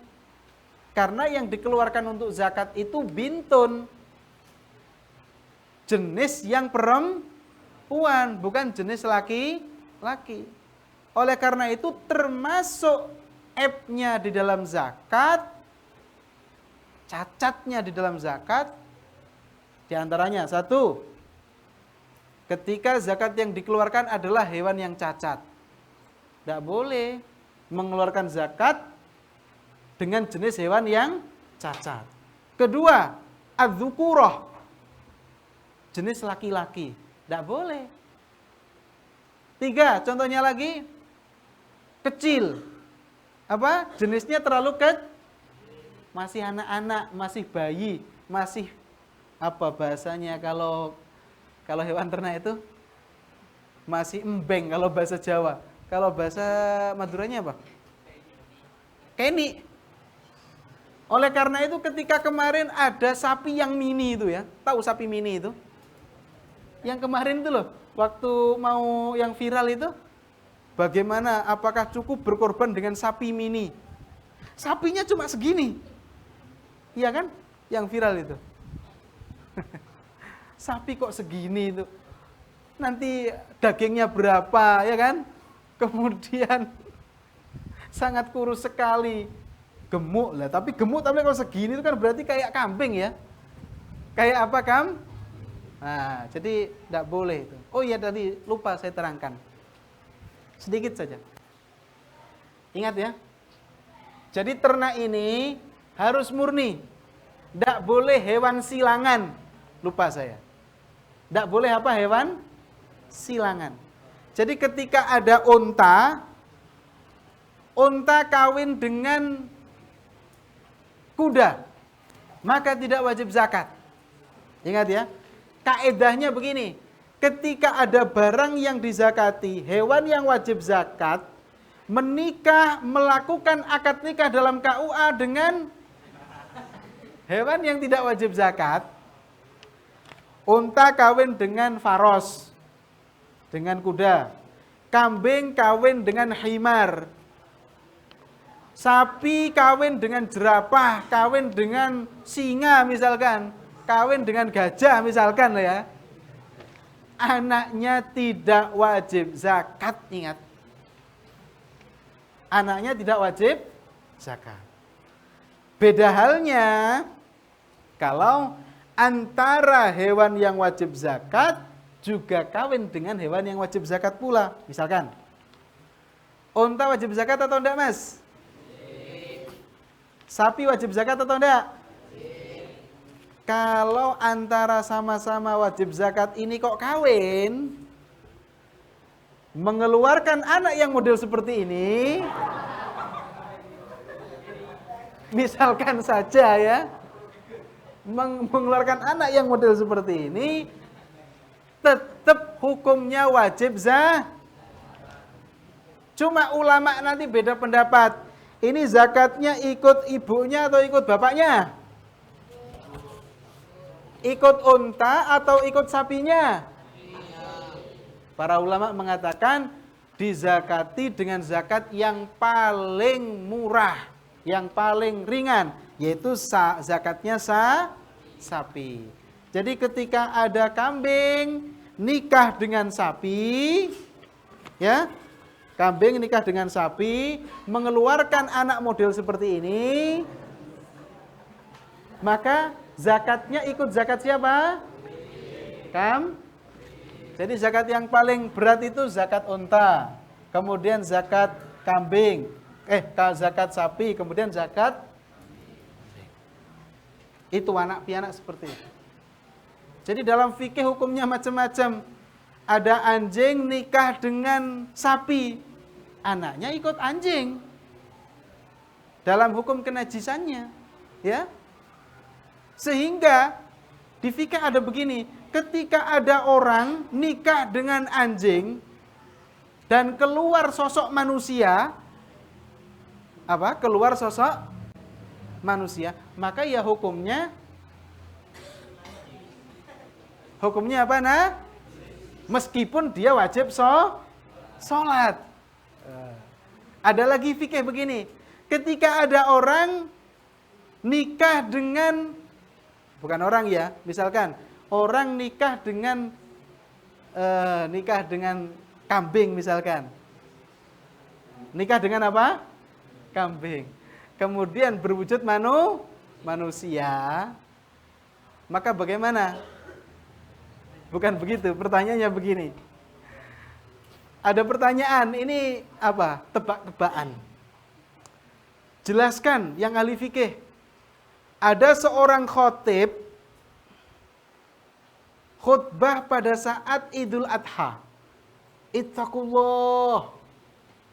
Karena yang dikeluarkan untuk zakat itu bintun. Jenis yang perempuan, bukan jenis laki-laki. Oleh karena itu termasuk F-nya di dalam zakat, cacatnya di dalam zakat, diantaranya 1, ketika zakat yang dikeluarkan adalah hewan yang cacat. Tidak boleh mengeluarkan zakat dengan jenis hewan yang cacat. Kedua, adzukurah, jenis laki-laki. Tidak boleh. 3, contohnya lagi, kecil. Apa? Jenisnya terlalu masih anak-anak, masih bayi, masih apa bahasanya kalau hewan ternak itu masih embeng kalau bahasa Jawa. Kalau bahasa Maduranya apa? Keni. Oleh karena itu ketika kemarin ada sapi yang mini itu ya, tahu sapi mini itu? Yang kemarin itu loh, waktu mau yang viral itu, bagaimana, apakah cukup berkorban dengan sapi mini? Sapinya cuma segini. Iya kan? Yang viral itu. Sapi kok segini itu. Nanti dagingnya berapa, ya kan? Kemudian sangat kurus sekali. Gemuk lah, tapi gemuk tapi kalau segini itu kan berarti kayak kambing ya. Kayak apa Nah, jadi tidak boleh itu. Oh iya tadi lupa saya terangkan. Sedikit saja. Ingat ya. Jadi ternak ini harus murni. Tidak boleh hewan silangan. Lupa saya. Tidak boleh apa hewan silangan. Jadi ketika ada unta kawin dengan kuda, maka tidak wajib zakat. Ingat ya. Kaedahnya begini. Ketika ada barang yang dizakati, hewan yang wajib zakat, menikah, melakukan akad nikah dalam KUA dengan Hewan yang tidak wajib zakat, unta kawin dengan faros, dengan kuda. Kambing kawin dengan himar. Sapi kawin dengan jerapah, kawin dengan singa misalkan, kawin dengan gajah misalkan ya. Anaknya tidak wajib zakat, ingat. Anaknya tidak wajib zakat. Beda halnya kalau antara hewan yang wajib zakat juga kawin dengan hewan yang wajib zakat pula. Misalkan, unta wajib zakat atau enggak, Mas? Sapi wajib zakat atau enggak? Kalau antara sama-sama wajib zakat ini kok kawin, mengeluarkan anak yang model seperti ini, misalkan saja ya, mengeluarkan anak yang model seperti ini, tetap hukumnya wajib zakat. Cuma ulama nanti beda pendapat. Ini zakatnya ikut ibunya atau ikut bapaknya? Ikut unta atau ikut sapinya? Para ulama mengatakan dizakati dengan zakat yang paling murah, yang paling ringan, yaitu zakatnya sapi. Jadi ketika ada kambing nikah dengan sapi, ya, kambing nikah dengan sapi, mengeluarkan anak model seperti ini, maka zakatnya ikut zakat siapa? Jadi zakat yang paling berat itu zakat unta, kemudian zakat kambing, zakat sapi, kemudian zakat itu anak pianak seperti itu. Jadi dalam fikih hukumnya macam-macam. Ada anjing nikah dengan sapi, anaknya ikut anjing dalam hukum kenajisannya, ya. Sehingga di fikih ada begini, ketika ada orang nikah dengan anjing dan keluar sosok manusia, keluar sosok manusia, maka ya hukumnya apa meskipun dia wajib sholat. Ada lagi fikih begini, ketika ada orang nikah dengan, bukan orang ya, misalkan orang nikah dengan kambing misalkan. Nikah dengan apa? Kambing. Kemudian berwujud manusia. Maka bagaimana? Bukan begitu, pertanyaannya begini. Ada pertanyaan, ini apa? Tebak-tebakan. Jelaskan yang ahli fikih. Ada seorang khotib khutbah pada saat Idul Adha. Ittaqullah.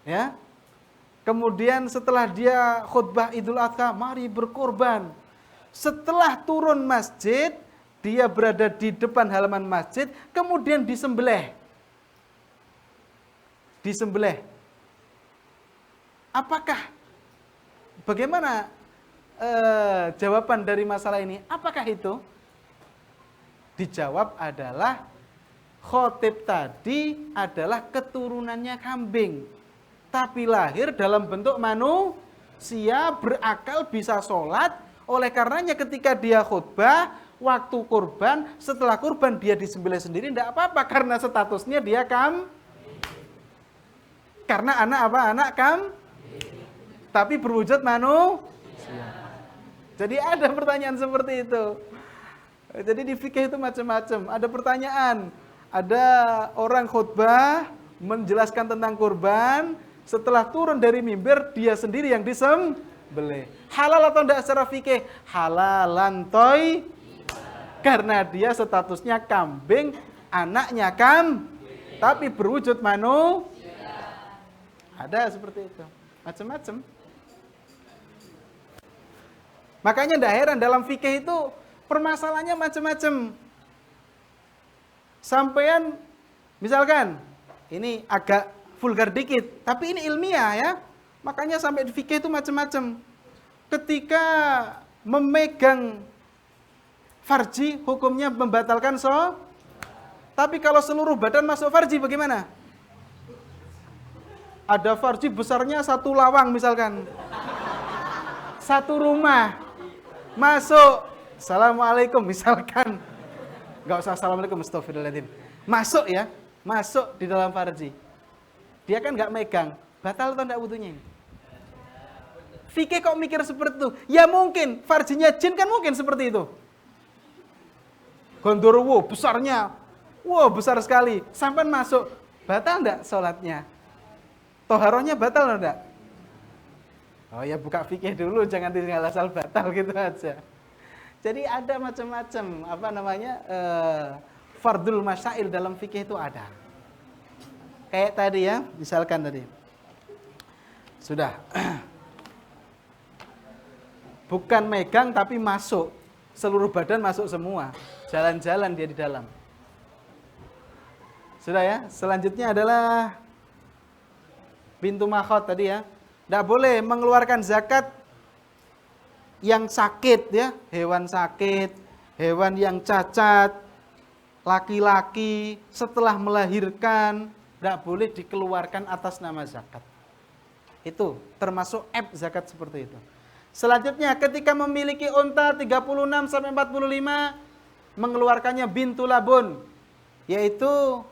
Ya. Kemudian setelah dia khutbah Idul Adha, mari berkorban. Setelah turun masjid, dia berada di depan halaman masjid, kemudian disembelih. Apakah, bagaimana jawaban dari masalah ini? Apakah itu? Dijawab adalah khotib tadi adalah keturunannya kambing, tapi lahir dalam bentuk manusia, berakal, bisa sholat. Oleh karenanya ketika dia khutbah, waktu kurban, setelah kurban dia disembelih sendiri, tidak apa-apa karena statusnya dia karena anak tapi berwujud manusia. Jadi ada pertanyaan seperti itu. Jadi di fikih itu macam-macam. Ada pertanyaan, ada orang khutbah menjelaskan tentang kurban, setelah turun dari mimbar dia sendiri yang disembelih. Halal atau tidak secara fikih? Halalan toy, karena dia statusnya kambing, anaknya tapi berwujud manusia. Ada seperti itu, macam-macam. Makanya tidak heran dalam fikih itu permasalahannya macam-macam. Sampean misalkan ini agak vulgar dikit, tapi ini ilmiah ya. Makanya sampai di fikih itu macam-macam. Ketika memegang farji hukumnya membatalkan tapi kalau seluruh badan masuk farji bagaimana? Ada farji besarnya 1 lawang misalkan. 1 rumah. Masuk. Assalamualaikum misalkan. Enggak usah assalamualaikum, astagfirullahaladzim. Masuk ya. Masuk di dalam farji. Dia kan enggak megang. Batal atau enggak wudunya? Fikih kok mikir seperti itu? Ya mungkin. Farjinya jin kan mungkin seperti itu. Gondorowo besarnya. Wow, besar sekali. Sampai masuk. Batal enggak sholatnya? Toharohnya batal enggak? Oh ya, buka fikih dulu, jangan tinggal asal batal gitu aja. Jadi ada macam-macam, fardul masail dalam fikih itu ada. Kayak tadi ya, misalkan tadi. Sudah. Bukan megang tapi masuk. Seluruh badan masuk semua. Jalan-jalan dia di dalam. Sudah ya, selanjutnya adalah bintu makhot tadi ya. Tidak boleh mengeluarkan zakat yang sakit ya, hewan sakit, hewan yang cacat, laki-laki setelah melahirkan, tidak boleh dikeluarkan atas nama zakat. Itu termasuk zakat seperti itu. Selanjutnya ketika memiliki unta 36 sampai 45 mengeluarkannya bintu labun, yaitu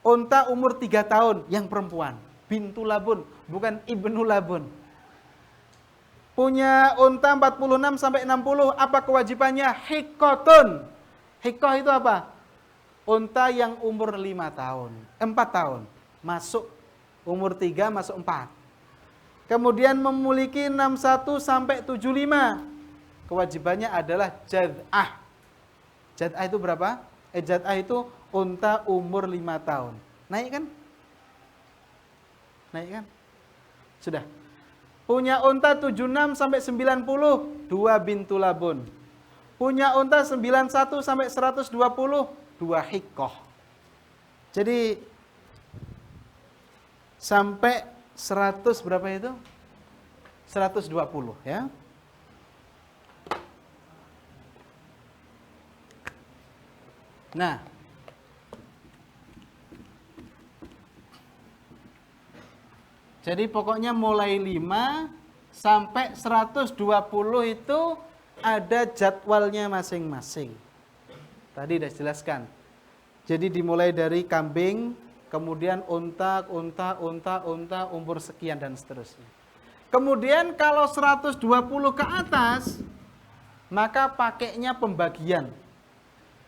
unta umur 3 tahun yang perempuan, bintu labun, bukan ibnu labun. Punya unta 46 sampai 60, apa kewajibannya? Hikotun. Hikoh itu apa? Unta yang umur 5 tahun, 4 tahun. Masuk umur 3 masuk 4. Kemudian memiliki 61 sampai 75. Kewajibannya adalah jad'ah. Jad'ah itu berapa? Jad'ah itu unta umur 5 tahun. Naik kan? Naik kan? Sudah. Punya unta 76 sampai 90, 2 bintu labun. Punya unta 91 sampai 120, 2 hikoh. Jadi sampai 100 berapa itu? 120 ya. Nah, jadi pokoknya mulai 5 sampai 120 itu ada jadwalnya masing-masing. Tadi sudah jelaskan. Jadi dimulai dari kambing, kemudian unta umur sekian dan seterusnya. Kemudian kalau 120 ke atas, maka pakainya pembagian.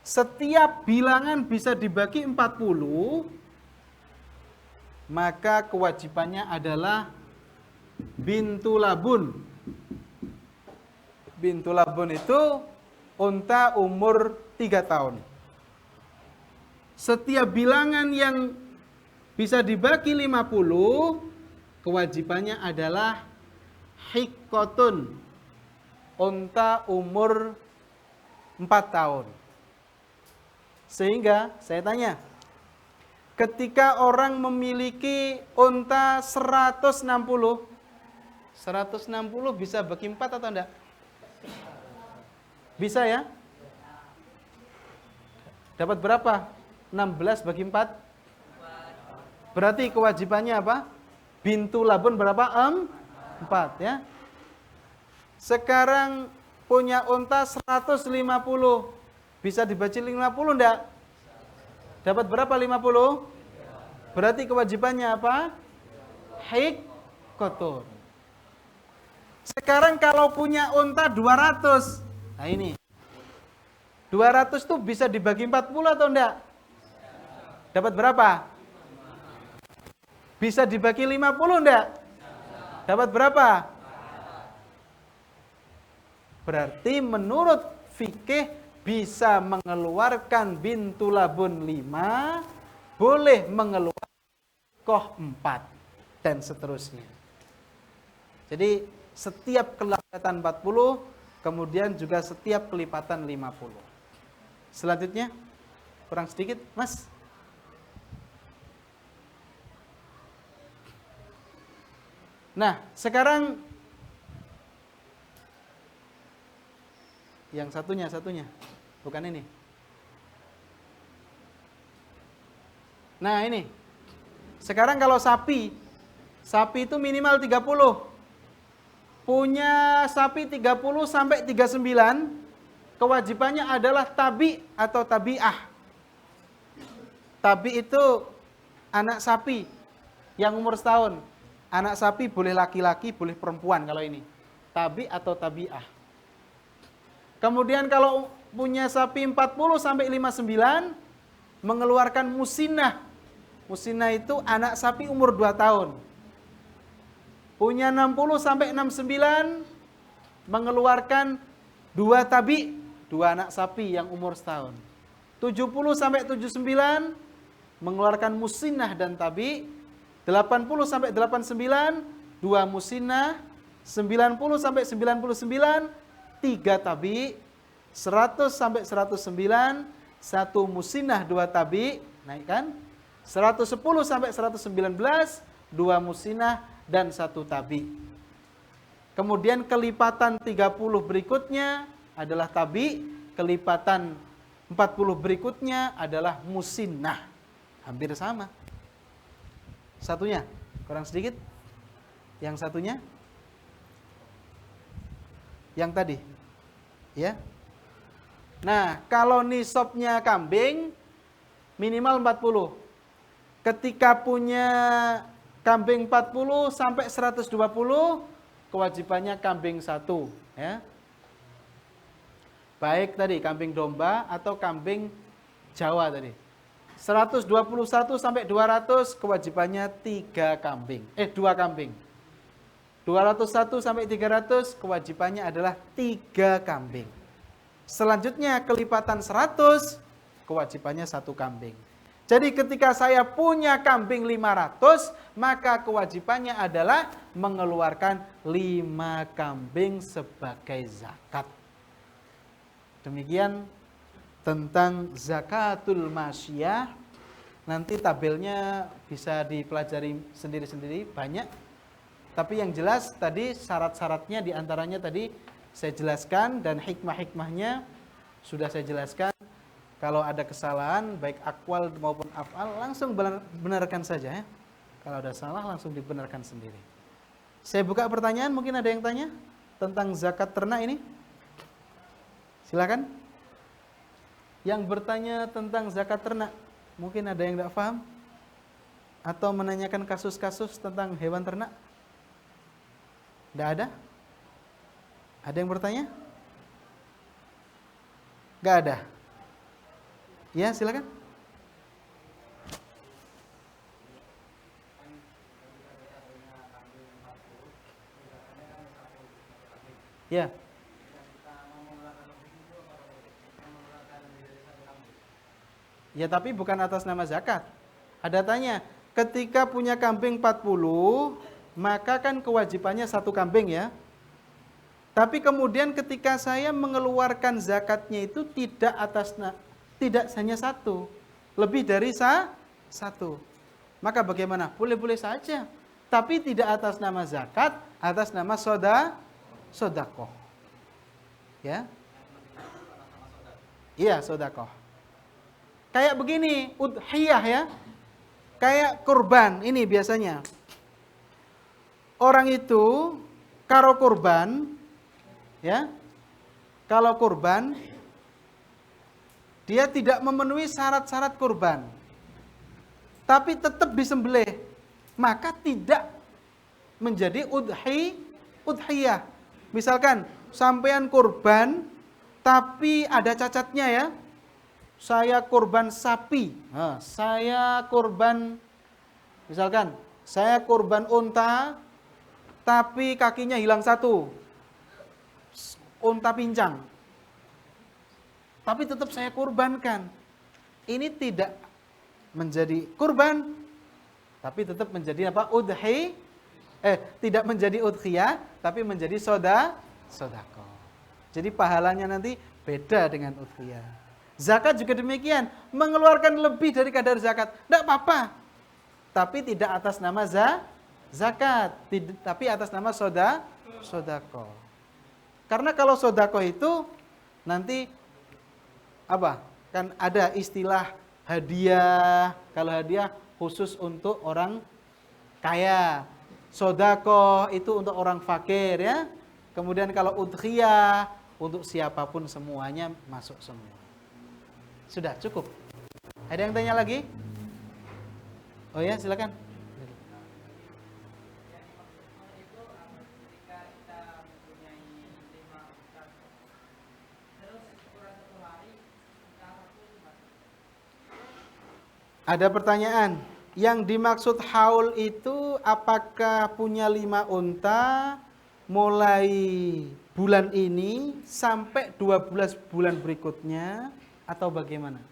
Setiap bilangan bisa dibagi 40, maka kewajibannya adalah bintu labun. Bintu labun itu unta umur 3 tahun. Setiap bilangan yang bisa dibagi 50, kewajibannya adalah hikotun, unta umur 4 tahun. Sehingga saya tanya, ketika orang memiliki unta 160 bisa bagi 4 atau enggak? Bisa ya? Dapat berapa? 16 bagi 4? Berarti kewajibannya apa? Bintu labun berapa? 4 ya. Sekarang punya unta 150. Bisa dibaca 50 enggak? Dapat berapa 50? Berarti kewajibannya apa? Hikotun. Sekarang kalau punya unta 200. Nah ini. 200 tuh bisa dibagi 40 atau enggak? Dapat berapa? Bisa dibagi 50 enggak? Dapat berapa? Berarti menurut fikih bisa mengeluarkan bintu labun 5, boleh mengeluarkan koh 4, dan seterusnya. Jadi setiap kelipatan 40, kemudian juga setiap kelipatan 50. Selanjutnya, kurang sedikit, Mas. Nah, sekarang Yang satunya. Bukan ini. Nah ini. Sekarang kalau sapi itu minimal 30. Punya sapi 30 sampai 39, kewajibannya adalah tabi atau tabi'ah. Tabi itu anak sapi yang umur setahun. Anak sapi boleh laki-laki, boleh perempuan kalau ini. Tabi atau tabi'ah. Kemudian kalau punya sapi 40 sampai 59, mengeluarkan musinah. Musinah itu anak sapi umur 2 tahun. Punya 60 sampai 69, mengeluarkan 2 tabi, 2 anak sapi yang umur setahun. 70 sampai 79, mengeluarkan musinah dan tabi. 80 sampai 89, 2 musinah. 90 sampai 99, 3 tabi. 100 sampai 109, 1 musinah 2 tabi, naikkan. 110 sampai 119, 2 musinah dan 1 tabi. Kemudian kelipatan 30 berikutnya adalah tabi, kelipatan 40 berikutnya adalah musinah. Hampir sama. Satunya kurang sedikit. Yang satunya yang tadi. Ya. Nah, kalau nisabnya kambing minimal 40. Ketika punya kambing 40 sampai 120, kewajibannya kambing 1, ya. Baik tadi kambing domba atau kambing Jawa tadi. 121 sampai 200 kewajibannya 2 kambing. 201 sampai 300 kewajibannya adalah 3 kambing. Selanjutnya kelipatan 100 kewajibannya 1 kambing. Jadi ketika saya punya kambing 500, maka kewajibannya adalah mengeluarkan 5 kambing sebagai zakat. Demikian tentang zakatul masyiyah. Nanti tabelnya bisa dipelajari sendiri-sendiri, banyak. Tapi yang jelas tadi syarat-syaratnya diantaranya tadi saya jelaskan, dan hikmah-hikmahnya sudah saya jelaskan. Kalau ada kesalahan baik akwal maupun af'al, langsung benarkan saja ya. Kalau ada salah langsung dibenarkan sendiri. Saya buka pertanyaan, mungkin ada yang tanya tentang zakat ternak ini? Silakan. Yang bertanya tentang zakat ternak, mungkin ada yang tidak paham atau menanyakan kasus-kasus tentang hewan ternak? Tidak ada? Ada yang bertanya? Tidak ada. Ya, silakan. Ya. Ya, tapi bukan atas nama zakat. Ada tanya, ketika punya kambing 40, maka kan kewajibannya 1 kambing ya. Tapi kemudian ketika saya mengeluarkan zakatnya itu tidak hanya 1, lebih dari 1. Maka bagaimana? Boleh-boleh saja. Tapi tidak atas nama zakat, atas nama sodakoh. Ya. Iya, sodakoh. Kayak begini, udhiyah ya. Kayak kurban, ini biasanya. Orang itu, kalau kurban, ya, kalau kurban, dia tidak memenuhi syarat-syarat kurban, tapi tetap disembelih, maka tidak menjadi udhiyah. Misalkan, sampean kurban, tapi ada cacatnya ya. Saya kurban sapi, saya kurban, misalkan, saya kurban unta, tapi kakinya hilang 1, unta pincang. Tapi tetap saya kurbankan. Ini tidak menjadi kurban, tapi tetap menjadi apa? Tidak menjadi udhiyah, tapi menjadi sodako. Jadi pahalanya nanti beda dengan udhiyah. Zakat juga demikian, mengeluarkan lebih dari kadar zakat, tidak apa-apa. Tapi tidak atas nama zakat, tapi atas nama sodako. Karena kalau sodako itu nanti apa? Kan ada istilah hadiah. Kalau hadiah khusus untuk orang kaya. Sodako itu untuk orang fakir ya. Kemudian kalau udhiyah untuk siapapun semuanya masuk semua. Sudah cukup. Ada yang tanya lagi? Oh ya, silakan. Ada pertanyaan, yang dimaksud haul itu apakah punya 5 unta mulai bulan ini sampai 12 bulan berikutnya atau bagaimana?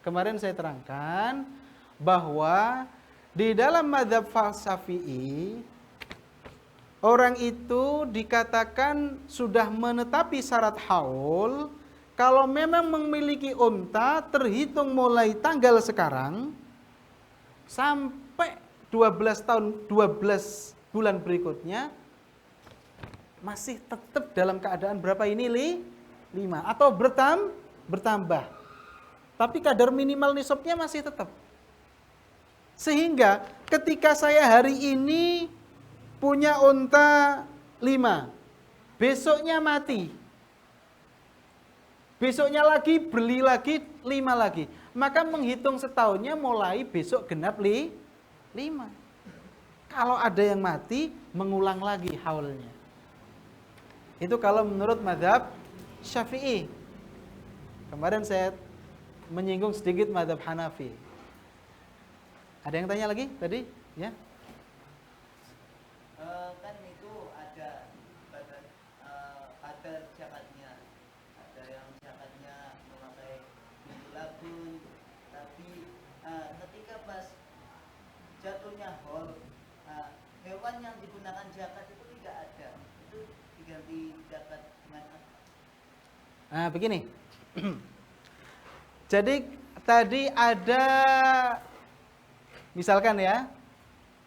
Kemarin saya terangkan bahwa di dalam mazhab Syafi'i orang itu dikatakan sudah menetapi syarat haul kalau memang memiliki unta terhitung mulai tanggal sekarang sampai 12 bulan berikutnya masih tetap dalam keadaan berapa ini 5 atau bertambah. Tapi kadar minimal nisabnya masih tetap. Sehingga ketika saya hari ini punya unta 5, besoknya mati. Besoknya lagi beli lagi 5 lagi. Maka menghitung setahunnya mulai besok genap 5. Kalau ada yang mati, mengulang lagi haulnya. Itu kalau menurut mazhab Syafi'i. Kemarin saya menyinggung sedikit mazhab Hanafi. Ada yang tanya lagi tadi? Ya. Kan itu ada kadar zakatnya. Ada yang zakatnya memakai bintu labun, tapi ketika pas jatuhnya haul, hewan yang digunakan zakat itu tidak ada. Itu diganti zakat dengan apa? Begini. Jadi tadi ada misalkan ya,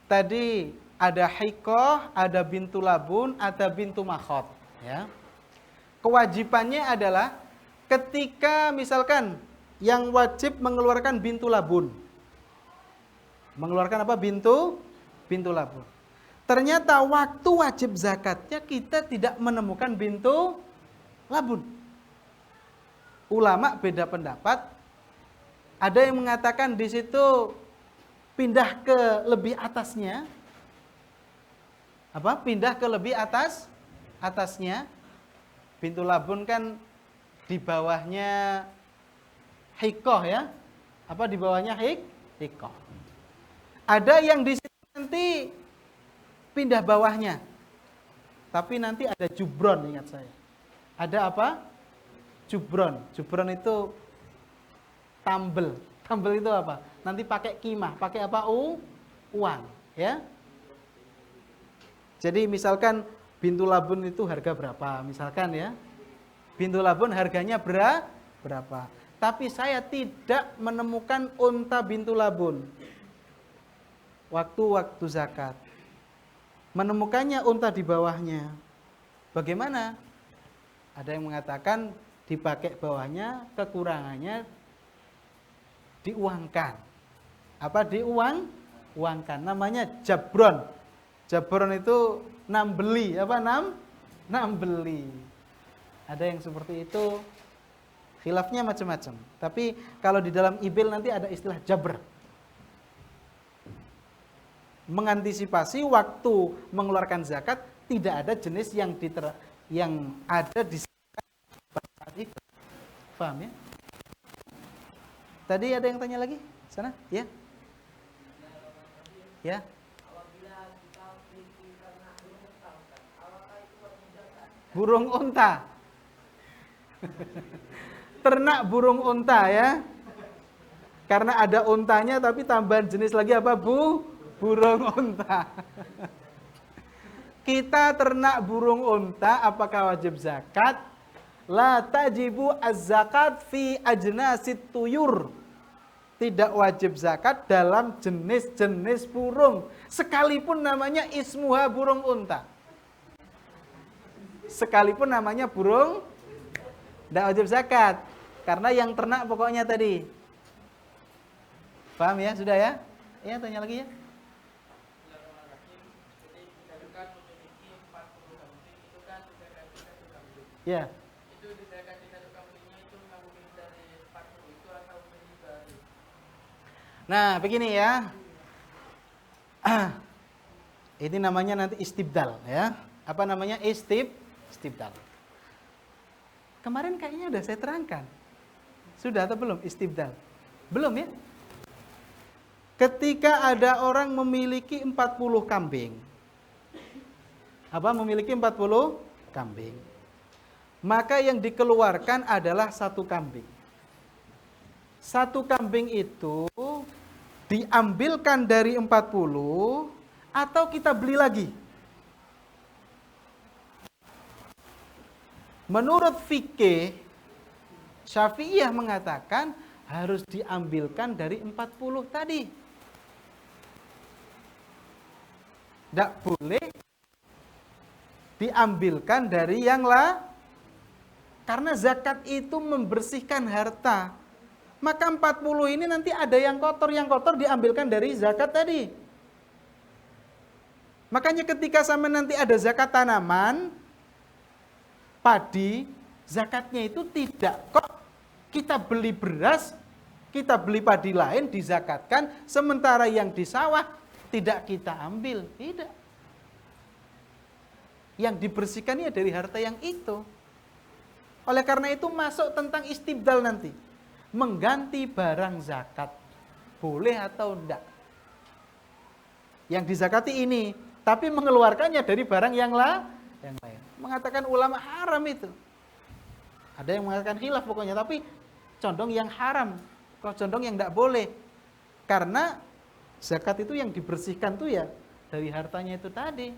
tadi ada hikoh, ada bintu labun, ada bintu makhot. Ya. Kewajibannya adalah ketika misalkan yang wajib mengeluarkan bintu labun. Mengeluarkan apa? Bintu labun. Ternyata waktu wajib zakatnya kita tidak menemukan bintu labun. Ulama beda pendapat. Ada yang mengatakan di situ pindah ke lebih atasnya. Apa? Pindah ke lebih atasnya. Bintu labun kan di bawahnya hikoh ya. Apa di bawahnya hikoh. Ada yang di situ nanti pindah bawahnya. Tapi nanti ada jubron, ingat saya. Ada apa? Jubron. Jubron itu tambel. Tambel itu apa? Nanti pakai kimah, pakai apa? Uang, ya. Jadi misalkan bintu labun itu harga berapa? Misalkan ya. Bintu labun harganya berapa? Tapi saya tidak menemukan unta bintu labun. Waktu zakat. Menemukannya unta di bawahnya. Bagaimana? Ada yang mengatakan dipakai bawahnya, kekurangannya diuangkan. Apa uangkan? Namanya jabron. Jabron itu nambeli. Apa nambeli. Ada yang seperti itu. Khilafnya macam-macam. Tapi kalau di dalam ibil nanti ada istilah jabr. Mengantisipasi waktu mengeluarkan zakat tidak ada jenis yang ada di saat itu. Paham ya? Tadi ada yang tanya lagi? Sana? Ya? Ya? Burung unta. Ternak burung unta ya. Karena ada untanya tapi tambahan jenis lagi apa burung unta. Kita ternak burung unta apakah wajib zakat? La tajibu az-zakat fi ajnasit tuyur. Tidak wajib zakat dalam jenis-jenis burung. Sekalipun namanya ismuha burung unta. Sekalipun namanya burung Tidak wajib zakat. Karena yang ternak pokoknya tadi. Paham ya? Sudah ya? Ya, tanya lagi ya. Ya. Nah, begini ya. Ini namanya nanti istibdal ya. Apa namanya? Istibdal. Kemarin kayaknya udah saya terangkan. Sudah atau belum istibdal? Belum ya? Ketika ada orang memiliki 40 kambing. Apa? Memiliki 40 kambing. Maka yang dikeluarkan adalah satu kambing. Satu kambing itu diambilkan dari 40 atau kita beli lagi. Menurut fikih Syafi'iyah mengatakan harus diambilkan dari 40 tadi. Tidak boleh diambilkan dari yang lain. Karena zakat itu membersihkan harta. Maka 40 ini nanti ada yang kotor diambilkan dari zakat tadi. Makanya ketika sama nanti ada zakat tanaman, padi, zakatnya itu tidak kok kita beli beras, kita beli padi lain dizakatkan, sementara yang di sawah tidak kita ambil. Tidak. Yang dibersihkannya dari harta yang itu. Oleh karena itu masuk tentang istibdal nanti. Mengganti barang zakat. Boleh atau enggak. Yang dizakati ini. Tapi mengeluarkannya dari barang yang lain. Mengatakan ulama haram itu. Ada yang mengatakan khilaf pokoknya. Tapi condong yang haram. Condong yang enggak boleh. Karena zakat itu yang dibersihkan tuh ya dari hartanya itu tadi.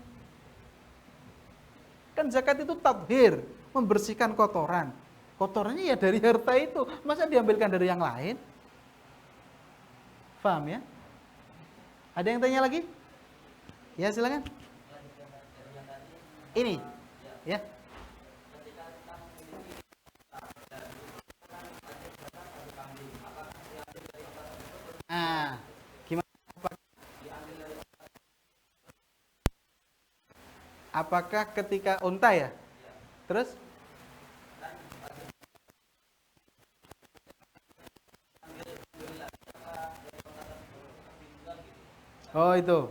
Kan zakat itu tathir. Membersihkan kotoran. Kotorannya ya dari harta itu. Masa diambilkan dari yang lain? Paham ya? Ada yang tanya lagi? Ya silakan. Ini. Ya. Nah, gimana? Apakah ketika unta ya? Terus? Oh itu.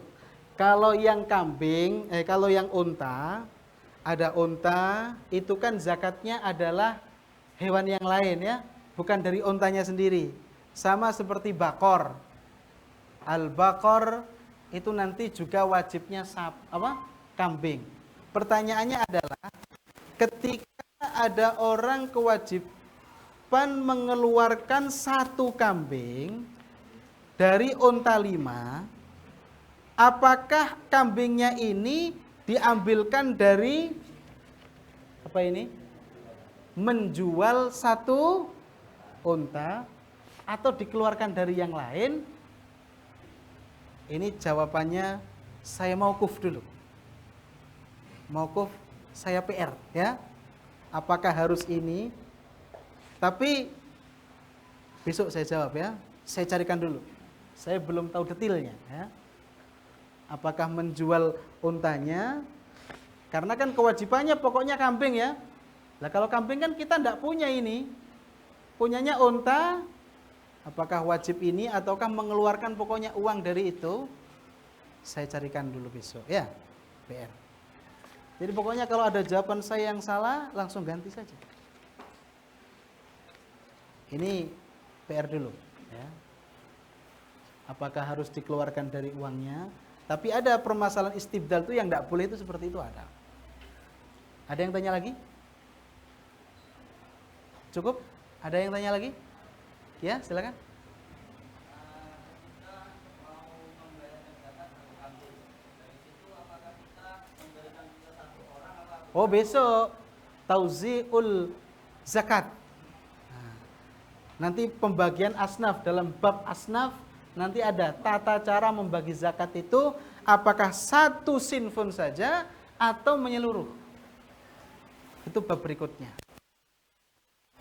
Kalau yang kambing, kalau yang unta, ada unta, itu kan zakatnya adalah hewan yang lain ya, bukan dari untanya sendiri. Sama seperti bakor. Al-bakor itu nanti juga wajibnya kambing. Pertanyaannya adalah ketika ada orang kewajiban mengeluarkan satu kambing dari unta 5, apakah kambingnya ini diambilkan dari apa ini? Menjual satu unta atau dikeluarkan dari yang lain? Ini jawabannya saya mauquf dulu. Mauquf saya PR ya. Apakah harus ini? Tapi besok saya jawab ya. Saya carikan dulu. Saya belum tahu detailnya ya. Apakah menjual untanya? Karena kan kewajibannya pokoknya kambing ya. Lah kalau kambing kan kita tidak punya ini. Punyanya unta. Apakah wajib ini ataukah mengeluarkan pokoknya uang dari itu? Saya carikan dulu besok ya. PR. Jadi pokoknya kalau ada jawaban saya yang salah langsung ganti saja. Ini PR dulu ya. Apakah harus dikeluarkan dari uangnya? Tapi ada permasalahan istibdal itu yang tidak boleh itu seperti itu ada. Ada yang tanya lagi? Cukup? Ada yang tanya lagi? Ya, silakan. Oh, besok tauzi'ul zakat. Nanti pembagian asnaf dalam bab asnaf. Nanti ada tata cara membagi zakat itu apakah satu sinfun saja atau menyeluruh. Itu bab berikutnya.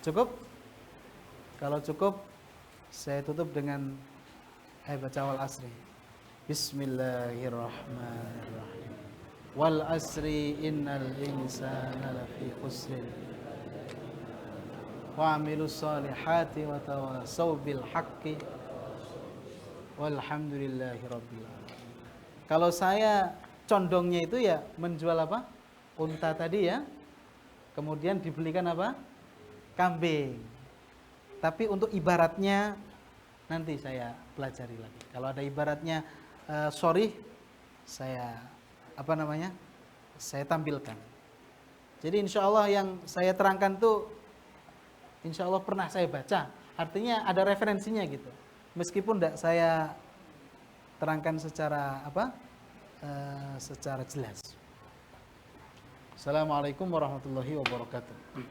Cukup? Kalau cukup, saya tutup dengan baca wal asri. Bismillahirrahmanirrahim. Wal asri innal insana lafi khusrin. Wa amilus salihati wa tawasaw bil haqqi. Walhamdulillahi rabbil alamin. Kalau saya condongnya itu ya menjual apa? Unta tadi ya. Kemudian dibelikan apa? Kambing. Tapi untuk ibaratnya nanti saya pelajari lagi. Kalau ada ibaratnya sorry, saya saya tampilkan. Jadi insya Allah yang saya terangkan tuh insya Allah pernah saya baca. Artinya ada referensinya gitu. Meskipun tidak saya terangkan secara secara jelas. Assalamualaikum warahmatullahi wabarakatuh.